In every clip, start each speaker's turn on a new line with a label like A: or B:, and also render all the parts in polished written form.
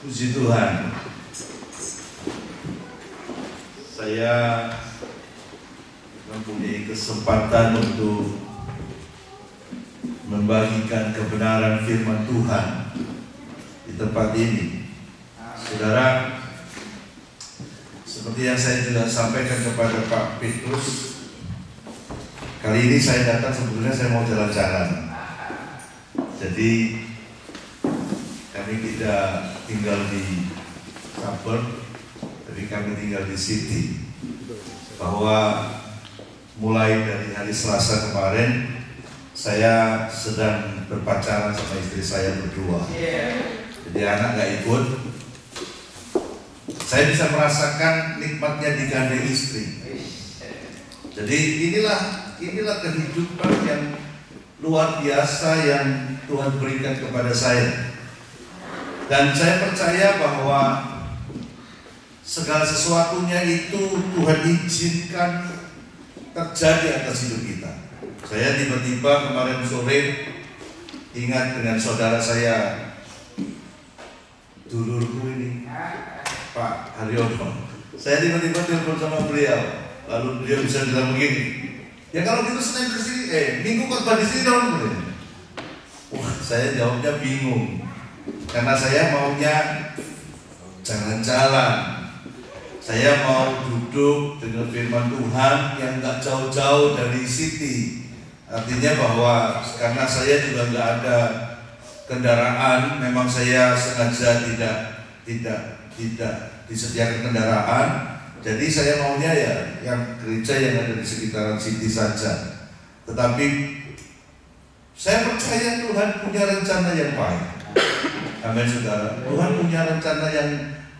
A: Puji Tuhan, saya mempunyai kesempatan untuk membagikan kebenaran firman Tuhan di tempat ini. Saudara, seperti yang saya juga sampaikan kepada Pak Petrus, kali ini saya datang sebetulnya saya mau jalan-jalan. Jadi kami tidak tinggal di suburb, tapi kami tinggal di city. Bahwa mulai dari hari Selasa kemarin saya sedang berpacaran sama istri saya berdua. Jadi anak gak ikut. Saya bisa merasakan nikmatnya digandeng istri. Jadi inilah kehidupan yang luar biasa yang Tuhan berikan kepada saya. Dan saya percaya bahwa segala sesuatunya itu Tuhan izinkan terjadi atas hidup kita. Saya tiba-tiba kemarin sore ingat dengan saudara saya, dulurku ini, Pak Haryono. Saya tiba-tiba telepon sama beliau, lalu beliau bisa bilang begini, ya kalau gitu Senin kesini, Minggu khotbah di sini dong. Wah, saya jawabnya bingung, karena saya maunya jalan-jalan. Saya mau duduk dengan firman Tuhan yang gak jauh-jauh dari city. Artinya bahwa karena saya juga gak ada kendaraan, memang saya sengaja tidak disediakan kendaraan. Jadi saya maunya ya yang gereja yang ada di sekitaran city saja. Tetapi saya percaya Tuhan punya rencana yang baik. Amin, saudara. Tuhan punya rencana yang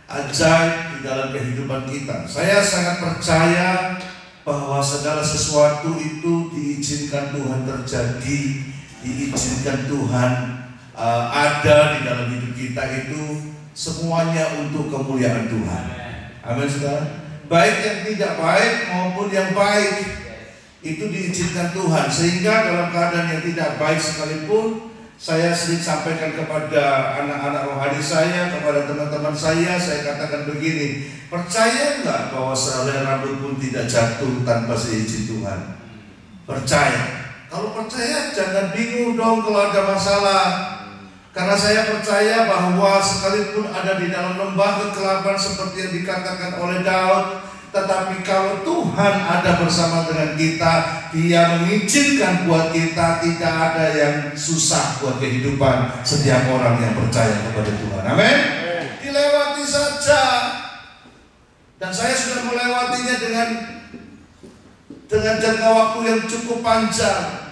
A: ajaib di dalam kehidupan kita. Saya sangat percaya bahwa segala sesuatu itu diizinkan Tuhan terjadi, diizinkan Tuhan ada di dalam hidup kita, itu semuanya untuk kemuliaan Tuhan. Amin, saudara. Baik yang tidak baik maupun yang baik itu diizinkan Tuhan, sehingga dalam keadaan yang tidak baik sekalipun, saya sering sampaikan kepada anak-anak rohani saya, kepada teman-teman saya katakan begini, percaya enggak bahwa sehelai rambut pun tidak jatuh tanpa seizin Tuhan? Percaya. Kalau percaya jangan bingung dong kalau ada masalah. Karena saya percaya bahwa sekalipun ada di dalam lembah kegelapan seperti yang dikatakan oleh Daud, tetapi kalau Tuhan ada bersama dengan kita, Dia mengizinkan buat kita, tidak ada yang susah buat kehidupan setiap orang yang percaya kepada Tuhan. Amin. Dilewati saja. Dan saya sudah melewatinya dengan jangka waktu yang cukup panjang.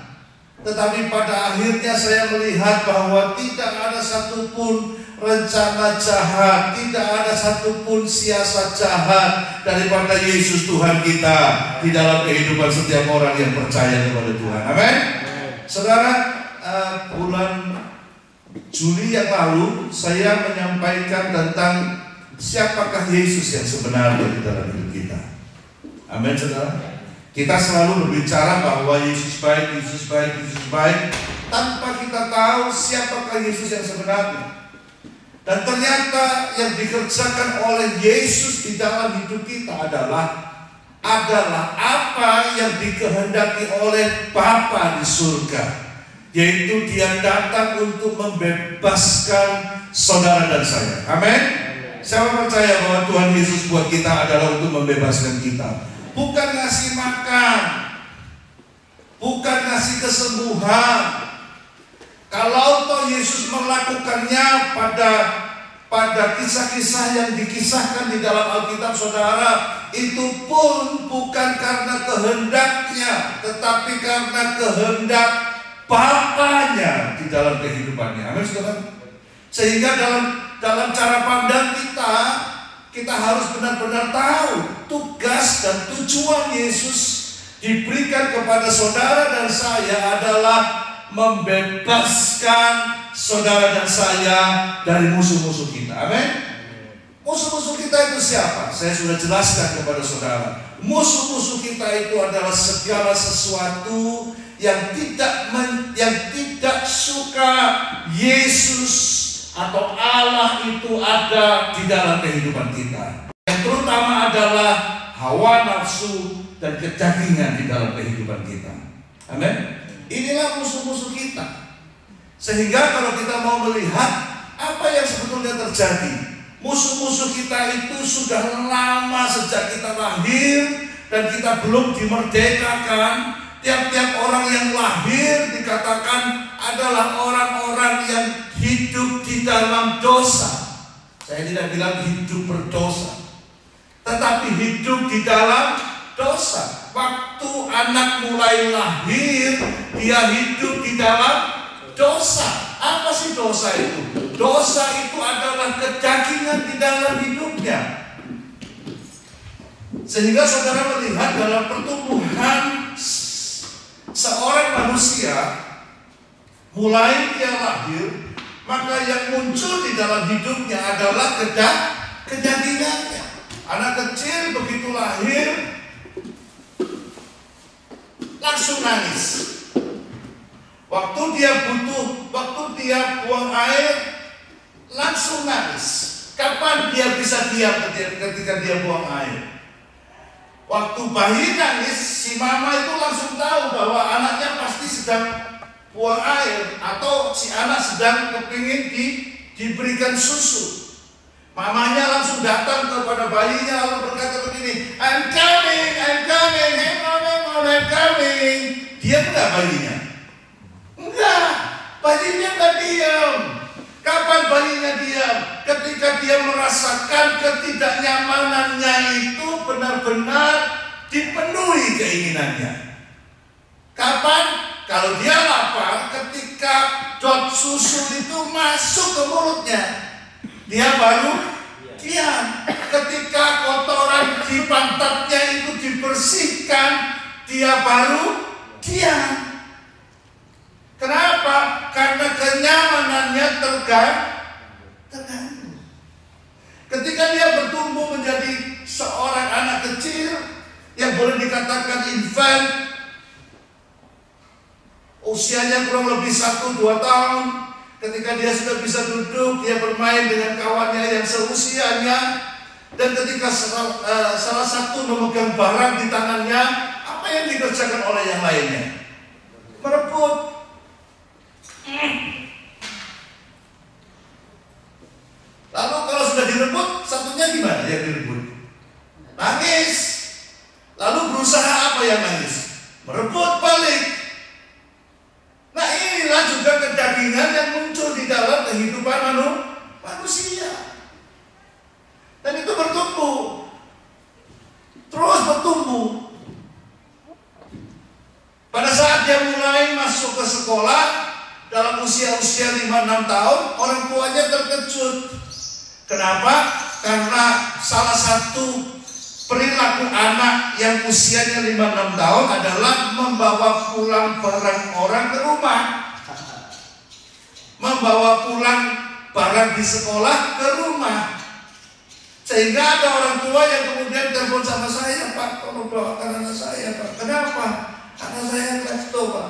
A: Tetapi pada akhirnya saya melihat bahwa tidak ada satupun rencana jahat, tidak ada satupun siasat jahat daripada Yesus Tuhan kita di dalam kehidupan setiap orang yang percaya kepada Tuhan. Amin. Saudara, bulan Juli yang lalu saya menyampaikan tentang siapakah Yesus yang sebenarnya di dalam hidup kita. Amin, saudara. Kita selalu berbicara bahwa Yesus baik, Yesus baik, Yesus baik, tanpa kita tahu siapakah Yesus yang sebenarnya. Dan ternyata yang dikerjakan oleh Yesus di dalam hidup kita adalah apa yang dikehendaki oleh Bapa di surga, yaitu Dia datang untuk membebaskan saudara dan saya. Amin. Siapa percaya bahwa Tuhan Yesus buat kita adalah untuk membebaskan kita? Bukan ngasih makan, bukan ngasih kesembuhan. Kalau toh Yesus melakukannya pada kisah-kisah yang dikisahkan di dalam Alkitab, saudara, itu pun bukan karena kehendaknya, tetapi karena kehendak Bapanya di dalam kehidupannya. Amin, saudara. Sehingga dalam cara pandang kita harus benar-benar tahu tugas dan tujuan Yesus diberikan kepada saudara dan saya adalah membebaskan saudara dan saya dari musuh-musuh kita. Amin. Musuh-musuh kita itu siapa? Saya sudah jelaskan kepada saudara. Musuh-musuh kita itu adalah segala sesuatu yang tidak suka Yesus atau Allah itu ada di dalam kehidupan kita. Yang terutama adalah hawa nafsu dan kedagingan di dalam kehidupan kita. Amin. Inilah musuh-musuh kita. Sehingga kalau kita mau melihat apa yang sebetulnya terjadi, musuh-musuh kita itu sudah lama sejak kita lahir dan kita belum dimerdekakan. Tiap-tiap orang yang lahir dikatakan adalah orang-orang yang hidup di dalam dosa. Saya tidak bilang hidup berdosa, tetapi hidup di dalam dosa. Waktu anak mulai lahir, dia hidup di dalam dosa. Apa sih dosa itu? Dosa itu adalah kedagingan di dalam hidupnya. Sehingga saudara melihat dalam pertumbuhan seorang manusia, mulai dia lahir, maka yang muncul di dalam hidupnya adalah kedagingannya. Anak kecil begitu lahir langsung nangis. Waktu dia buang air langsung nangis. Kapan dia bisa diam ketika dia buang air? Waktu bayi nangis, si mama itu langsung tahu bahwa anaknya pasti sedang buang air atau si anak sedang kepingin diberikan susu. Mamanya langsung datang kepada bayinya lalu berkata begini, I'm coming, hang on, I'm coming. Diam enggak bayinya? Enggak, bayinya enggak diam. Kapan bayinya diam? Ketika dia merasakan ketidaknyamanannya itu benar-benar dipenuhi keinginannya. Kapan? Kalau dia lapar, ketika dot susu itu masuk ke mulutnya, dia baru diam. Ketika kotoran di pantatnya itu dibersihkan, dia baru diam. Kenapa? Karena kenyamanannya terganggu. Ketika dia bertumbuh menjadi seorang anak kecil yang boleh dikatakan infant, usianya kurang lebih 1-2 tahun, ketika dia sudah bisa duduk, dia bermain dengan kawannya yang seusianya, dan ketika salah satu memegang barang di tangannya, apa yang dikerjakan oleh yang lainnya? Merebut. Lalu kalau sudah direbut, satunya gimana yang direbut? Nangis. Lalu berusaha apa yang nangis? Merebut balik. Nah, inilah juga kedagingan yang muncul di dalam kehidupan manusia. Dan itu bertumbuh. Terus bertumbuh. Pada saat dia mulai masuk ke sekolah, dalam usia-usia 5-6 tahun, orang tuanya terkejut. Kenapa? Karena salah satu perilaku anak yang usianya 5-6 tahun adalah membawa pulang barang orang ke rumah. Membawa pulang barang di sekolah ke rumah. Sehingga ada orang tua yang kemudian telepon sama saya, Pak, tolong doakan anak saya, Pak. Kenapa? Anak saya klepto, Pak.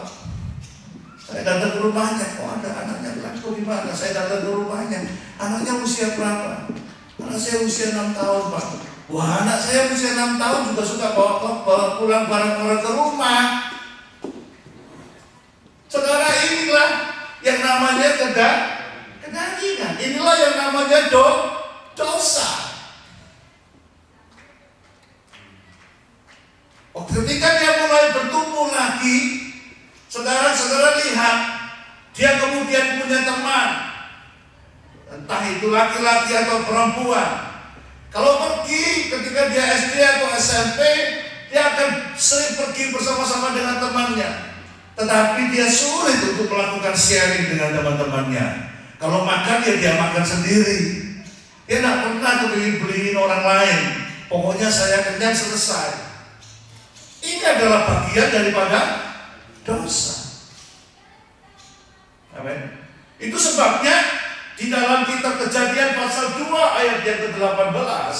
A: Saya datang ke rumahnya, kok ada anaknya klepto di mana? Saya datang ke rumahnya, anaknya usia berapa? Anak saya usia 6 tahun, Pak. Wah, anak saya usia 6 tahun juga suka bawa pulang barang orang ke rumah. Saudara, inilah yang namanya kedagingan. Inilah yang namanya dosa. Ketika dia mulai bertumbuh lagi, saudara-saudara lihat, dia kemudian punya teman, entah itu laki-laki atau perempuan. Kalau pergi ketika dia SD atau SMP, dia akan sering pergi bersama-sama dengan temannya. Tetapi dia sulit untuk melakukan sharing dengan teman-temannya. Kalau makan dia makan sendiri. Dia tidak pernah beliin orang lain. Pokoknya saya kenyang selesai. Ini adalah bagian daripada dosa. Amin. Itu sebabnya di dalam kitab Kejadian pasal 2 ayat yang ke-18.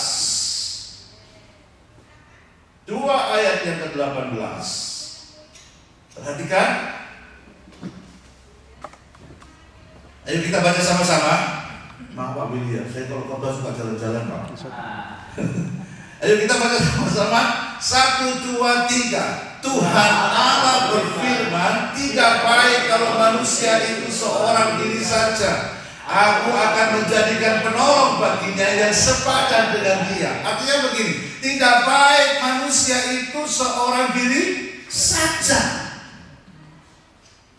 A: 2 ayat yang ke-18. Perhatikan. Ayo kita baca sama-sama. Pak Willy ya. Saya kalau khotbah suka jalan-jalan Pak. Ayo kita baca sama-sama. 1, 2, 3. Tuhan Allah berfirman, tidak baik kalau manusia itu seorang diri saja. Aku akan menjadikan penolong baginya yang sepadan dengan dia. Artinya begini, tidak baik manusia itu seorang diri saja.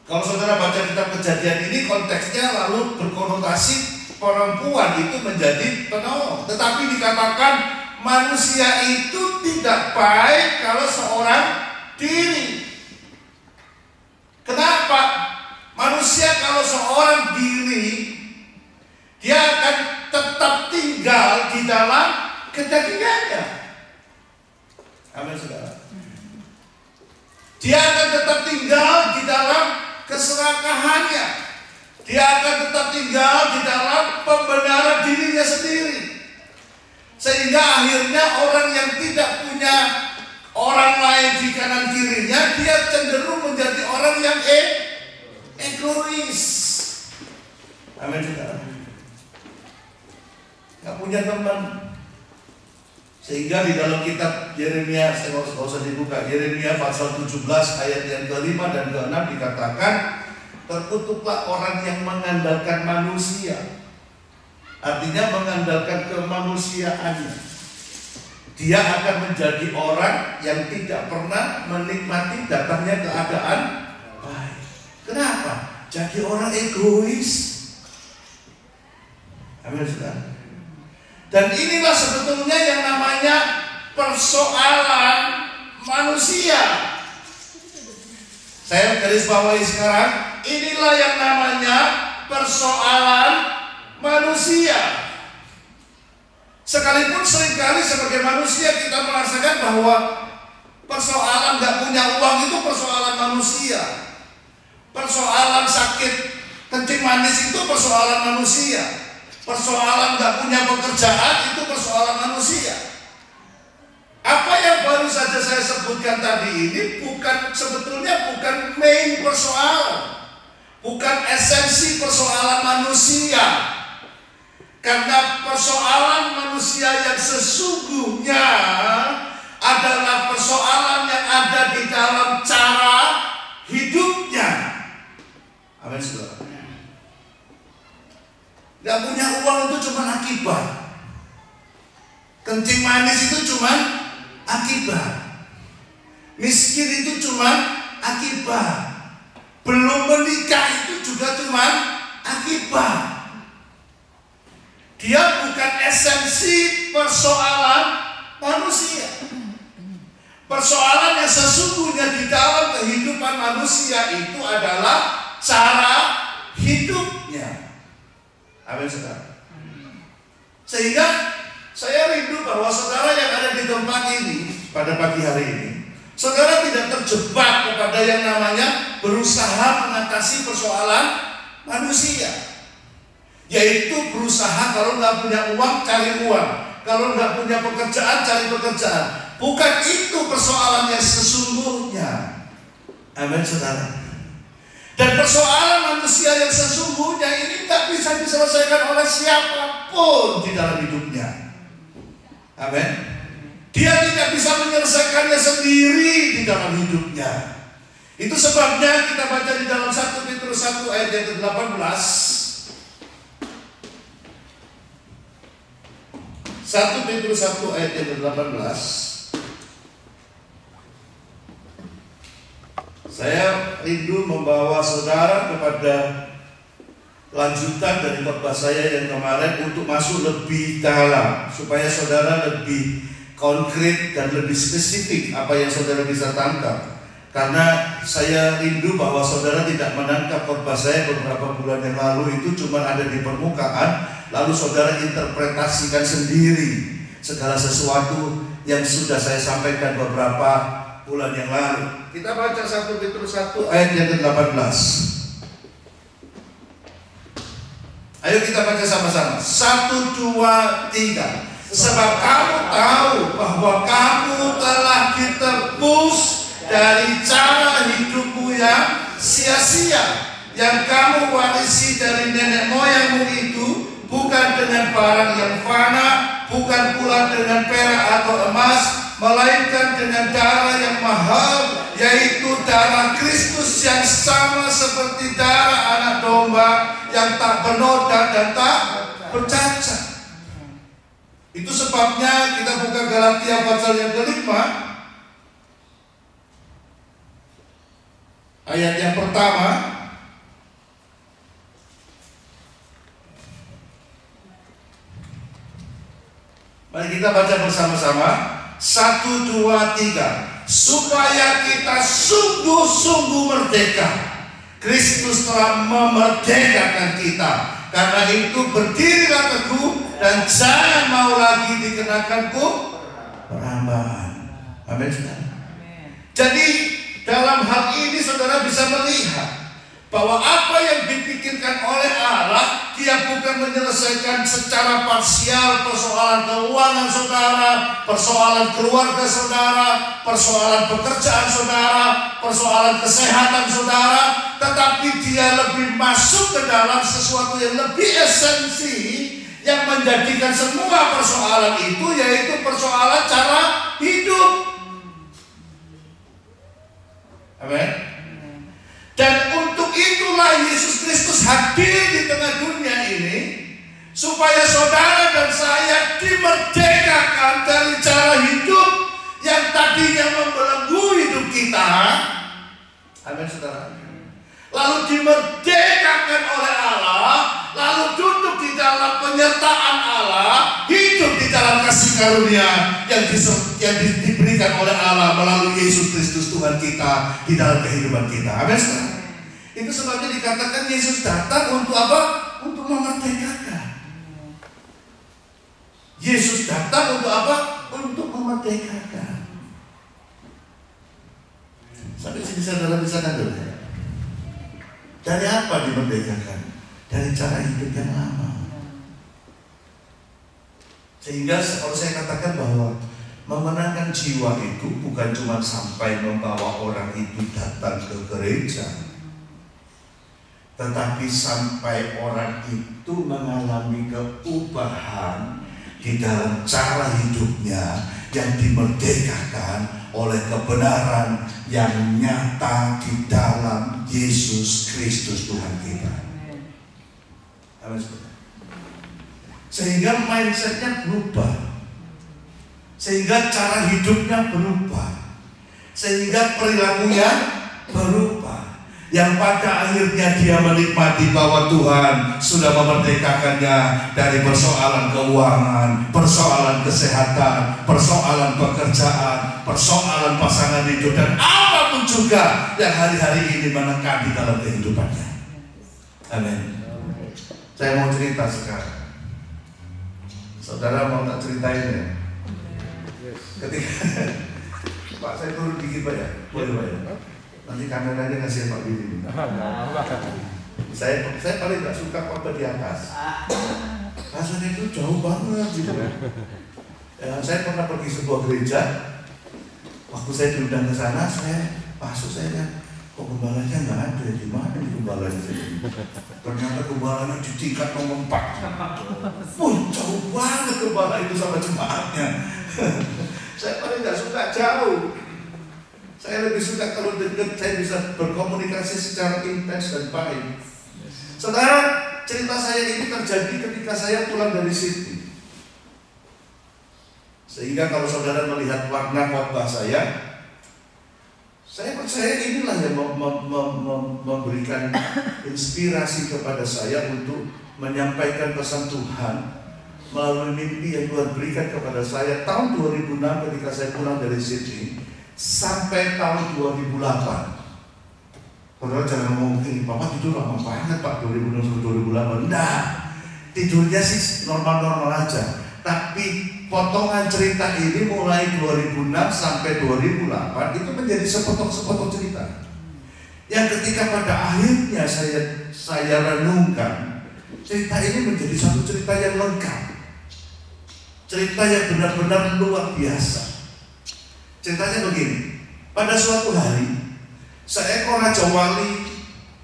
A: Kalau saudara baca kitab Kejadian ini, konteksnya lalu berkonotasi perempuan itu menjadi penolong. Tetapi dikatakan manusia itu tidak baik kalau seorang diri. Kenapa? Manusia kalau seorang diri, dia akan tetap tinggal di dalam kedagingannya. Amin saudara. Dia akan tetap tinggal di dalam keserakahannya. Dia akan tetap tinggal di dalam pembenaran dirinya sendiri. Sehingga akhirnya orang yang tidak punya orang lain di kanan kirinya, dia cenderung menjadi orang yang egois. Amin saudara. Gak punya teman. Sehingga di dalam kitab Yeremia, saya nggak usah dibuka, Yeremia pasal 17 ayat yang ke-5 dan ke-6 dikatakan, terkutuklah orang yang mengandalkan manusia. Artinya mengandalkan kemanusiaannya. Dia akan menjadi orang yang tidak pernah menikmati datangnya keadaan baik. Kenapa? Jadi orang egois. Amin saudara. Dan inilah sebetulnya yang namanya persoalan manusia. Saya garis bawahi sekarang, inilah yang namanya persoalan manusia. Sekalipun seringkali sebagai manusia kita merasakan bahwa persoalan gak punya uang itu persoalan manusia. Persoalan sakit kencing manis itu persoalan manusia. Persoalan gak punya pekerjaan itu persoalan manusia. Apa yang baru saja saya sebutkan tadi ini sebetulnya bukan main persoalan, bukan esensi persoalan manusia. Karena persoalan manusia yang sesungguhnya adalah persoalan yang ada di dalam cara hidupnya. Amin saudara. Gak punya uang itu cuma akibat. Kencing manis itu cuma akibat. Miskin itu cuma akibat. Belum menikah itu juga cuma akibat. Dia bukan esensi persoalan manusia. Persoalan yang sesungguhnya di dalam kehidupan manusia itu adalah cara hidupnya. Amin saudara. Sehingga saya rindu bahwa saudara yang ada di tempat ini pada pagi hari ini, saudara tidak terjebak kepada yang namanya berusaha mengatasi persoalan manusia. Yaitu berusaha kalau nggak punya uang cari uang, kalau nggak punya pekerjaan cari pekerjaan. Bukan itu persoalan yang sesungguhnya. Amin saudara. Dan persoalan manusia yang sesungguhnya ini tak bisa diselesaikan oleh siapapun di dalam hidupnya. Amin. Dia tidak bisa menyelesaikannya sendiri di dalam hidupnya. Itu sebabnya kita baca di dalam 1 Petrus 1 ayat yang ke-18. 1 Petrus 1 ayat yang ke-18. Saya rindu membawa saudara kepada lanjutan dari khotbah saya yang kemarin untuk masuk lebih dalam supaya saudara lebih konkret dan lebih spesifik apa yang saudara bisa tangkap. Karena saya rindu bahwa saudara tidak menangkap khotbah saya beberapa bulan yang lalu itu cuma ada di permukaan, lalu saudara interpretasikan sendiri segala sesuatu yang sudah saya sampaikan beberapa bulan yang lalu. Kita baca 1 Petrus 1 ayat yang ke-18. Ayo kita baca sama-sama. 1, 2, 3. Sebab kamu tahu bahwa kamu telah ditebus dari cara hidupmu yang sia-sia yang kamu warisi dari nenek moyangmu itu, bukan dengan barang yang fana, bukan pula dengan perak atau emas, melainkan dengan darah yang mahal, yaitu darah Kristus yang sama seperti darah anak domba yang tak bernoda dan tak bercacat. Itu sebabnya kita buka Galatia pasal yang kelima, ayat yang pertama. Mari kita baca bersama-sama. 1, 2, 3. Supaya kita sungguh-sungguh merdeka. Kristus telah memerdekakan kita. Karena itu berdirilah teguh dan jangan mau lagi dikenakan perambahan. Amin. Jadi dalam hal ini saudara bisa melihat bahwa apa yang dipikirkan oleh Allah, Dia bukan menyelesaikan secara parsial persoalan keuangan saudara, persoalan keluarga saudara, persoalan pekerjaan saudara, persoalan kesehatan saudara, tetapi Dia lebih masuk ke dalam sesuatu yang lebih esensi yang menjadikan semua persoalan itu, yaitu persoalan cara hidup. Amin. Dan untuk itulah Yesus Kristus hadir di tengah dunia ini, supaya saudara dan saya dimerdekakan dari cara hidup yang tadinya membelenggu hidup kita. Amin saudara. Lalu dimerdekakan oleh Allah, lalu duduk di dalam penyertaan Allah, hidup di dalam kasih karunia yang diberikan oleh Allah melalui Yesus Kristus Tuhan kita di dalam kehidupan kita. Amin. Itu sebabnya dikatakan Yesus datang untuk apa? Untuk memerdekakan. Yesus datang untuk apa? Untuk memerdekakan. Sampai sini saudara bisa dulu. Dari apa dimerdekakan? Dari cara hidup yang lama. Sehingga kalau saya katakan bahwa memenangkan jiwa itu bukan cuma sampai membawa orang itu datang ke gereja, tetapi sampai orang itu mengalami perubahan di dalam cara hidupnya yang dimerdekakan oleh kebenaran yang nyata di dalam Yesus Kristus Tuhan kita. Sehingga mindsetnya berubah, sehingga cara hidupnya berubah, sehingga perilakunya berubah. Yang pada akhirnya dia menikmati bahwa Tuhan sudah memerdekakannya dari persoalan keuangan, persoalan kesehatan, persoalan pekerjaan, persoalan pasangan hidup, dan apapun juga yang hari-hari ini menekan di dalam kehidupannya. Amin. Saya mau cerita sekarang. Saudara mau tak ceritain ya? Ketika Pak, saya turun dikit Pak ya? Boleh Pak ya? Nanti kameranya ngasih Pak Billy. Saya paling gak suka khotbah di atas. Rasanya itu jauh banget gitu. Ya, saya pernah pergi sebuah gereja. Waktu saya diundang ke sana, saya masuk, saya lihat kok gembalanya nggak ada. Di mana di gembalanya? Ternyata gembalanya di tingkat nomor 4. Jauh banget gembala itu sama jemaatnya. Saya paling gak suka jauh. Saya lebih suka kalau dekat, saya bisa berkomunikasi secara intens dan baik. Saudara, cerita saya ini terjadi ketika saya pulang dari Sydney. Sehingga kalau saudara melihat warna khotbah saya percaya inilah yang memberikan inspirasi kepada saya untuk menyampaikan pesan Tuhan melalui mimpi yang Tuhan berikan kepada saya tahun 2006 ketika saya pulang dari Sydney sampai tahun 2008. Saudara jangan ngomong ini, Papa tidur lama banget Pak 2006 sampai 2008. Nah, tidurnya sih normal-normal aja. Tapi potongan cerita ini mulai 2006 sampai 2008 itu menjadi sepotong-sepotong cerita. Yang ketika pada akhirnya saya renungkan, cerita ini menjadi satu cerita yang lengkap. Cerita yang benar-benar luar biasa. Ceritanya begini, pada suatu hari seekor Raja Wali,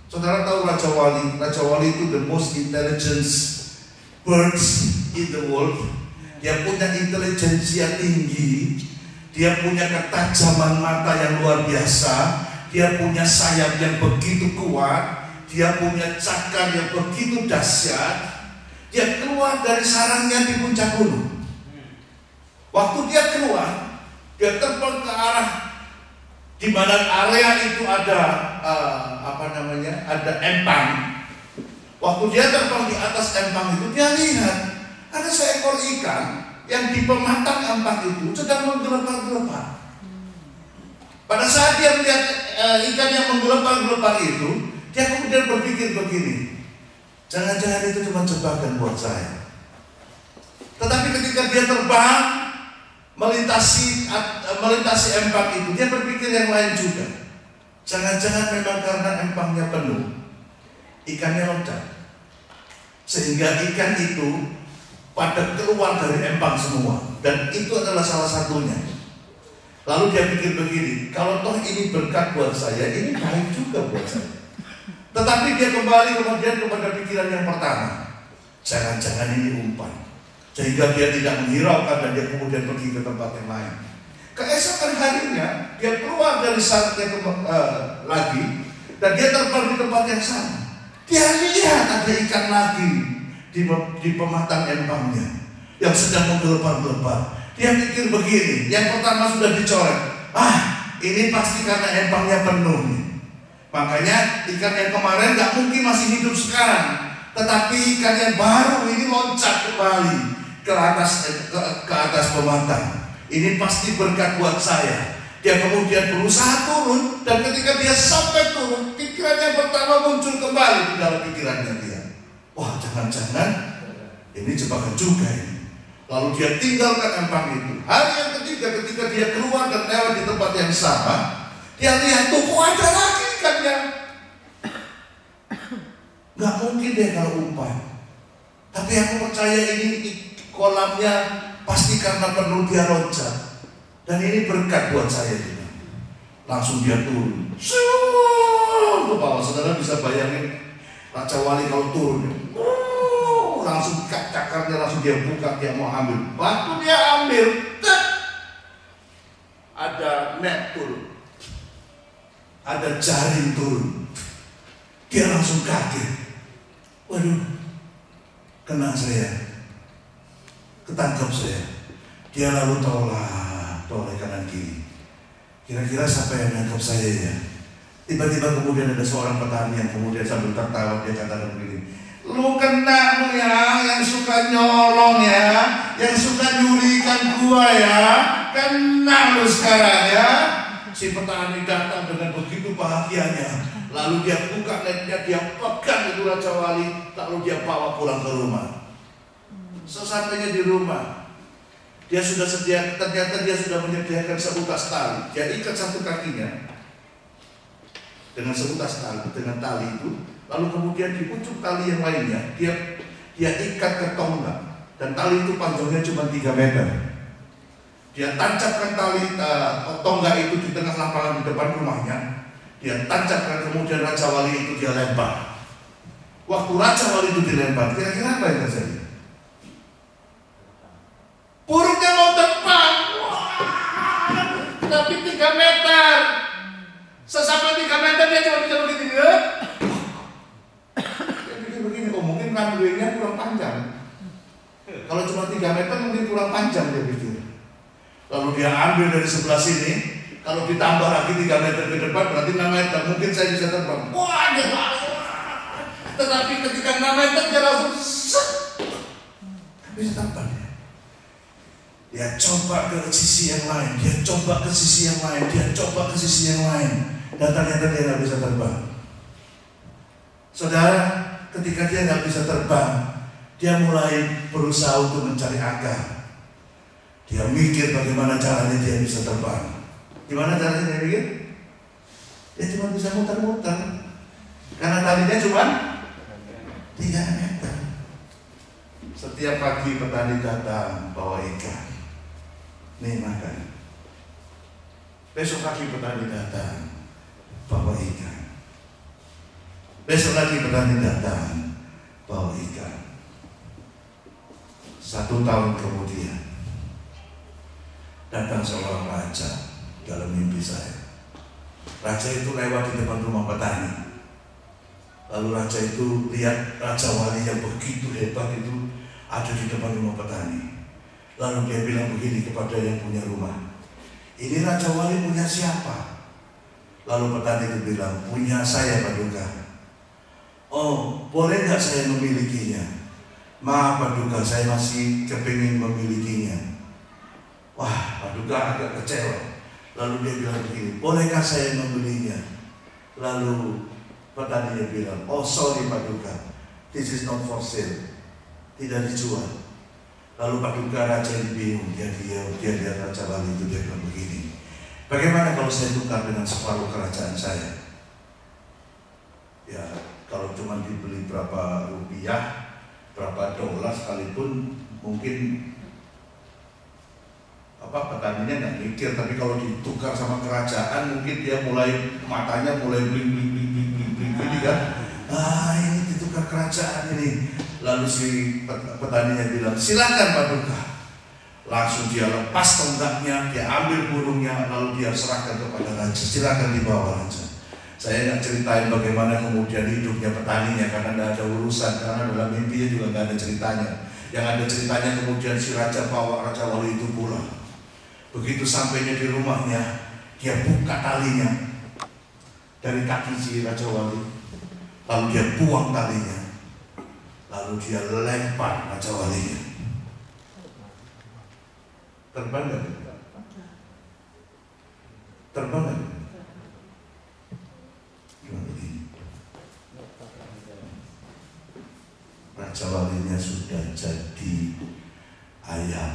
A: saudara tahu Raja Wali? Raja Wali itu the most intelligent birds in the world. Dia punya intelijensia tinggi, dia punya ketajaman mata yang luar biasa, dia punya sayap yang begitu kuat, dia punya cakar yang begitu dahsyat. Dia keluar dari sarangnya di puncak gunung. Waktu dia keluar, dia terbang ke arah di mana area itu ada ada empang. Waktu dia terbang di atas empang itu, dia lihat ada seekor ikan yang di pematang empang itu sedang menggelepar-gelepar. Pada saat dia melihat ikan yang menggelepar-gelepar itu, dia kemudian berpikir begini, jangan-jangan itu cuma jebakan buat saya. Tetapi ketika dia terbang melintasi empang itu, dia berpikir yang lain juga. Jangan-jangan memang karena empangnya penuh, ikannya loncat, sehingga ikan itu pada keluar dari empang semua. Dan itu adalah salah satunya. Lalu dia pikir begini, kalau toh ini berkat buat saya, ini baik juga buat saya. Tetapi dia kembali kemudian kepada pikiran yang pertama, jangan-jangan ini umpan, sehingga dia tidak menghiraukan dan dia kemudian pergi ke tempat yang lain. Keesokan harinya dia keluar dari sarangnya lagi, dan dia terbang di tempat yang sama. Dia lihat ada ikan lagi di pematang empangnya yang sedang menggelepar-gelepar. Dia pikir begini, yang pertama sudah dicoret, ini pasti karena empangnya penuh nih. Makanya ikan yang kemarin gak mungkin masih hidup sekarang, tetapi ikan yang baru ini loncat kembali ke atas pematang. Ini pasti berkat buat saya. Dia kemudian berusaha turun, dan ketika dia sampai turun, pikirannya pertama muncul kembali di dalam pikirannya dia. Wah, jangan-jangan ini jebakan juga ini. Lalu dia tinggalkan empang itu. Hari yang ketiga, ketika dia keluar dan lewat di tempat yang sama, dia lihat tuh kok ada lagi ikannya. Gak mungkin deh kalau umpan. Tapi aku percaya ini kolamnya pasti karena penuh, dia loncat. Dan ini berkat buat saya juga. Langsung dia turun ke bawah. Saudara bisa bayangin Raja Wali kalau turun, langsung cakarnya langsung dia buka, dia mau ambil. Waktu dia ambil, ada net turun, ada jaring turun. Dia langsung kaget. Waduh, kena saya, ketangkap saya. Dia lalu toleh kanan kiri. Kira-kira siapa yang menangkap saya ya? Tiba-tiba kemudian ada seorang petani yang kemudian sambil tertawa, dia katakan begini, lu kena lu ya, yang suka nyolong ya, yang suka nyuri ikan gua ya, kena lu sekarang ya. Si petani datang dengan begitu bahagianya, lalu dia buka netnya, dia pegang itu Raja Wali, lalu dia bawa pulang ke rumah. Sesampainya di rumah, ternyata dia sudah menyediakan seutas tali. Dia ikat satu kakinya dengan seutas tali, dengan tali itu. Lalu kemudian di ujung tali yang lainnya dia ikat ke tonggak, dan tali itu panjangnya cuma 3 meter. Dia tancapkan tali tonggak itu di tengah lapangan di depan rumahnya. Dia tancapkan, kemudian Raja Wali itu dia lempar. Waktu Raja Wali itu dilempar, kira-kira apa yang terjadi? Burungnya mau terbang, tapi 3 meter. Sesampai 3 meter dia cuma bisa begini. Dia pikir begini, mungkin runway-nya kurang panjang. Kalau cuma 3 meter mungkin kurang panjang, dia pikir. Lalu dia ambil dari sebelah sini. Kalau ditambah lagi 3 meter ke depan berarti 6 meter. Mungkin saya bisa terbang. Wah, dia lari. Tetapi ketika 6 meter dia langsung bisa terbang. Dia coba ke sisi yang lain, dia coba ke sisi yang lain, dia coba ke sisi yang lain, dan ternyata dia nggak bisa terbang. Saudara, ketika dia nggak bisa terbang, dia mulai berusaha untuk mencari akar. Dia mikir bagaimana caranya dia bisa terbang. Gimana caranya dia mikir? Dia cuma bisa muter-muter, karena talinya cuma 3 meter. Setiap pagi petani datang bawa ikan. Nih makan. Besok lagi petani datang bawa ikan. Besok lagi petani datang bawa ikan. 1 tahun kemudian datang seorang raja dalam mimpi saya. Raja itu lewat di depan rumah petani. Lalu raja itu lihat raja wali yang begitu hebat itu ada di depan rumah petani. Lalu dia bilang begini kepada yang punya rumah, "Ini raja wali punya siapa?" Lalu petani itu bilang, "Punya saya, Paduka." "Oh, boleh nggak saya memilikinya?" "Maaf Paduka, saya masih kepingin memilikinya." Wah, Paduka agak kecewa. Lalu dia bilang begini, "Bolehkah saya membelinya?" Lalu petani dia bilang, "Oh sorry Paduka, this is not for sale." Tidak dijual. Lalu Paduka raja ini bingung, dia lihat raja wali itu, dia bilang begini, "Bagaimana kalau saya tukar dengan separuh kerajaan saya?" Ya, kalau cuma dibeli berapa rupiah, berapa dolar sekalipun, mungkin petaninya nggak mikir. Tapi kalau ditukar sama kerajaan, mungkin dia matanya mulai bling gini kan. Ini ditukar kerajaan ini. Lalu si petaninya bilang, "Silakan Paduka." Langsung dia lepas tonggaknya, dia ambil burungnya, lalu dia serahkan kepada raja. "Silakan dibawa raja." Saya nggak ceritain bagaimana kemudian hidupnya petaninya, karena tidak ada urusan, karena dalam mimpinya juga nggak ada ceritanya. Yang ada ceritanya kemudian si raja bawa raja wali itu pulang. Begitu sampainya di rumahnya, dia buka talinya dari kaki si raja wali, lalu dia buang talinya, lalu dia lempar raja walinya. Terbang nggak? Terbang nggak? Raja walinya sudah jadi ayam,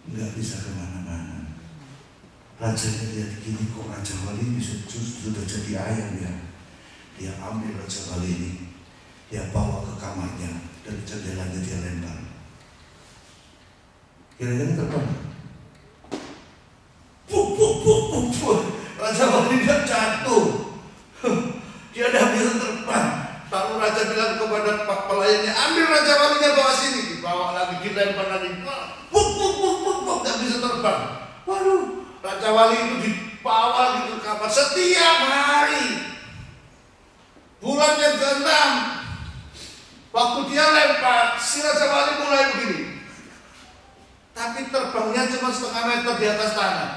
A: nggak bisa kemana-mana. Rajanya lihat gini, kok raja wali ini sudah jadi ayam ya. Dia ambil raja wali ini, dia bawa ke kamarnya, dan jendelanya dia lempar. Kira-kira terbang? Raja wali dia jatuh. Dia tidak bisa terbang. Lalu raja bilang kepada pelayannya, "Ambil raja walinya, bawa sini." Dibawa lagi, dilempar lagi. Tidak bisa terbang. Waduh, raja wali itu dibawa gitu ke kamar setiap hari. Bulan yang ke-6, waktu dia lempar, si raja wali mulai begini. Tapi terbangnya cuma setengah meter di atas tanah.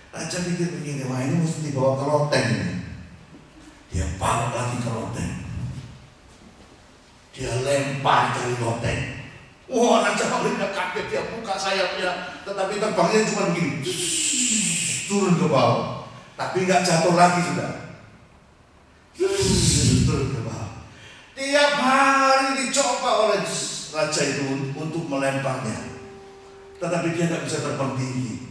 A: Raja pikir begini, wah ini mesti dibawa ke loteng ini. Dia bawa lagi ke loteng. Dia lempar dari loteng. Wah, raja walinya kaget, dia buka sayapnya, tetapi terbangnya cuma begini, turun ke bawah. Tapi nggak jatuh lagi sudah. Turun ke bawah. Tiap hari dicoba oleh raja itu untuk melemparnya, tetapi dia nggak bisa terbang tinggi.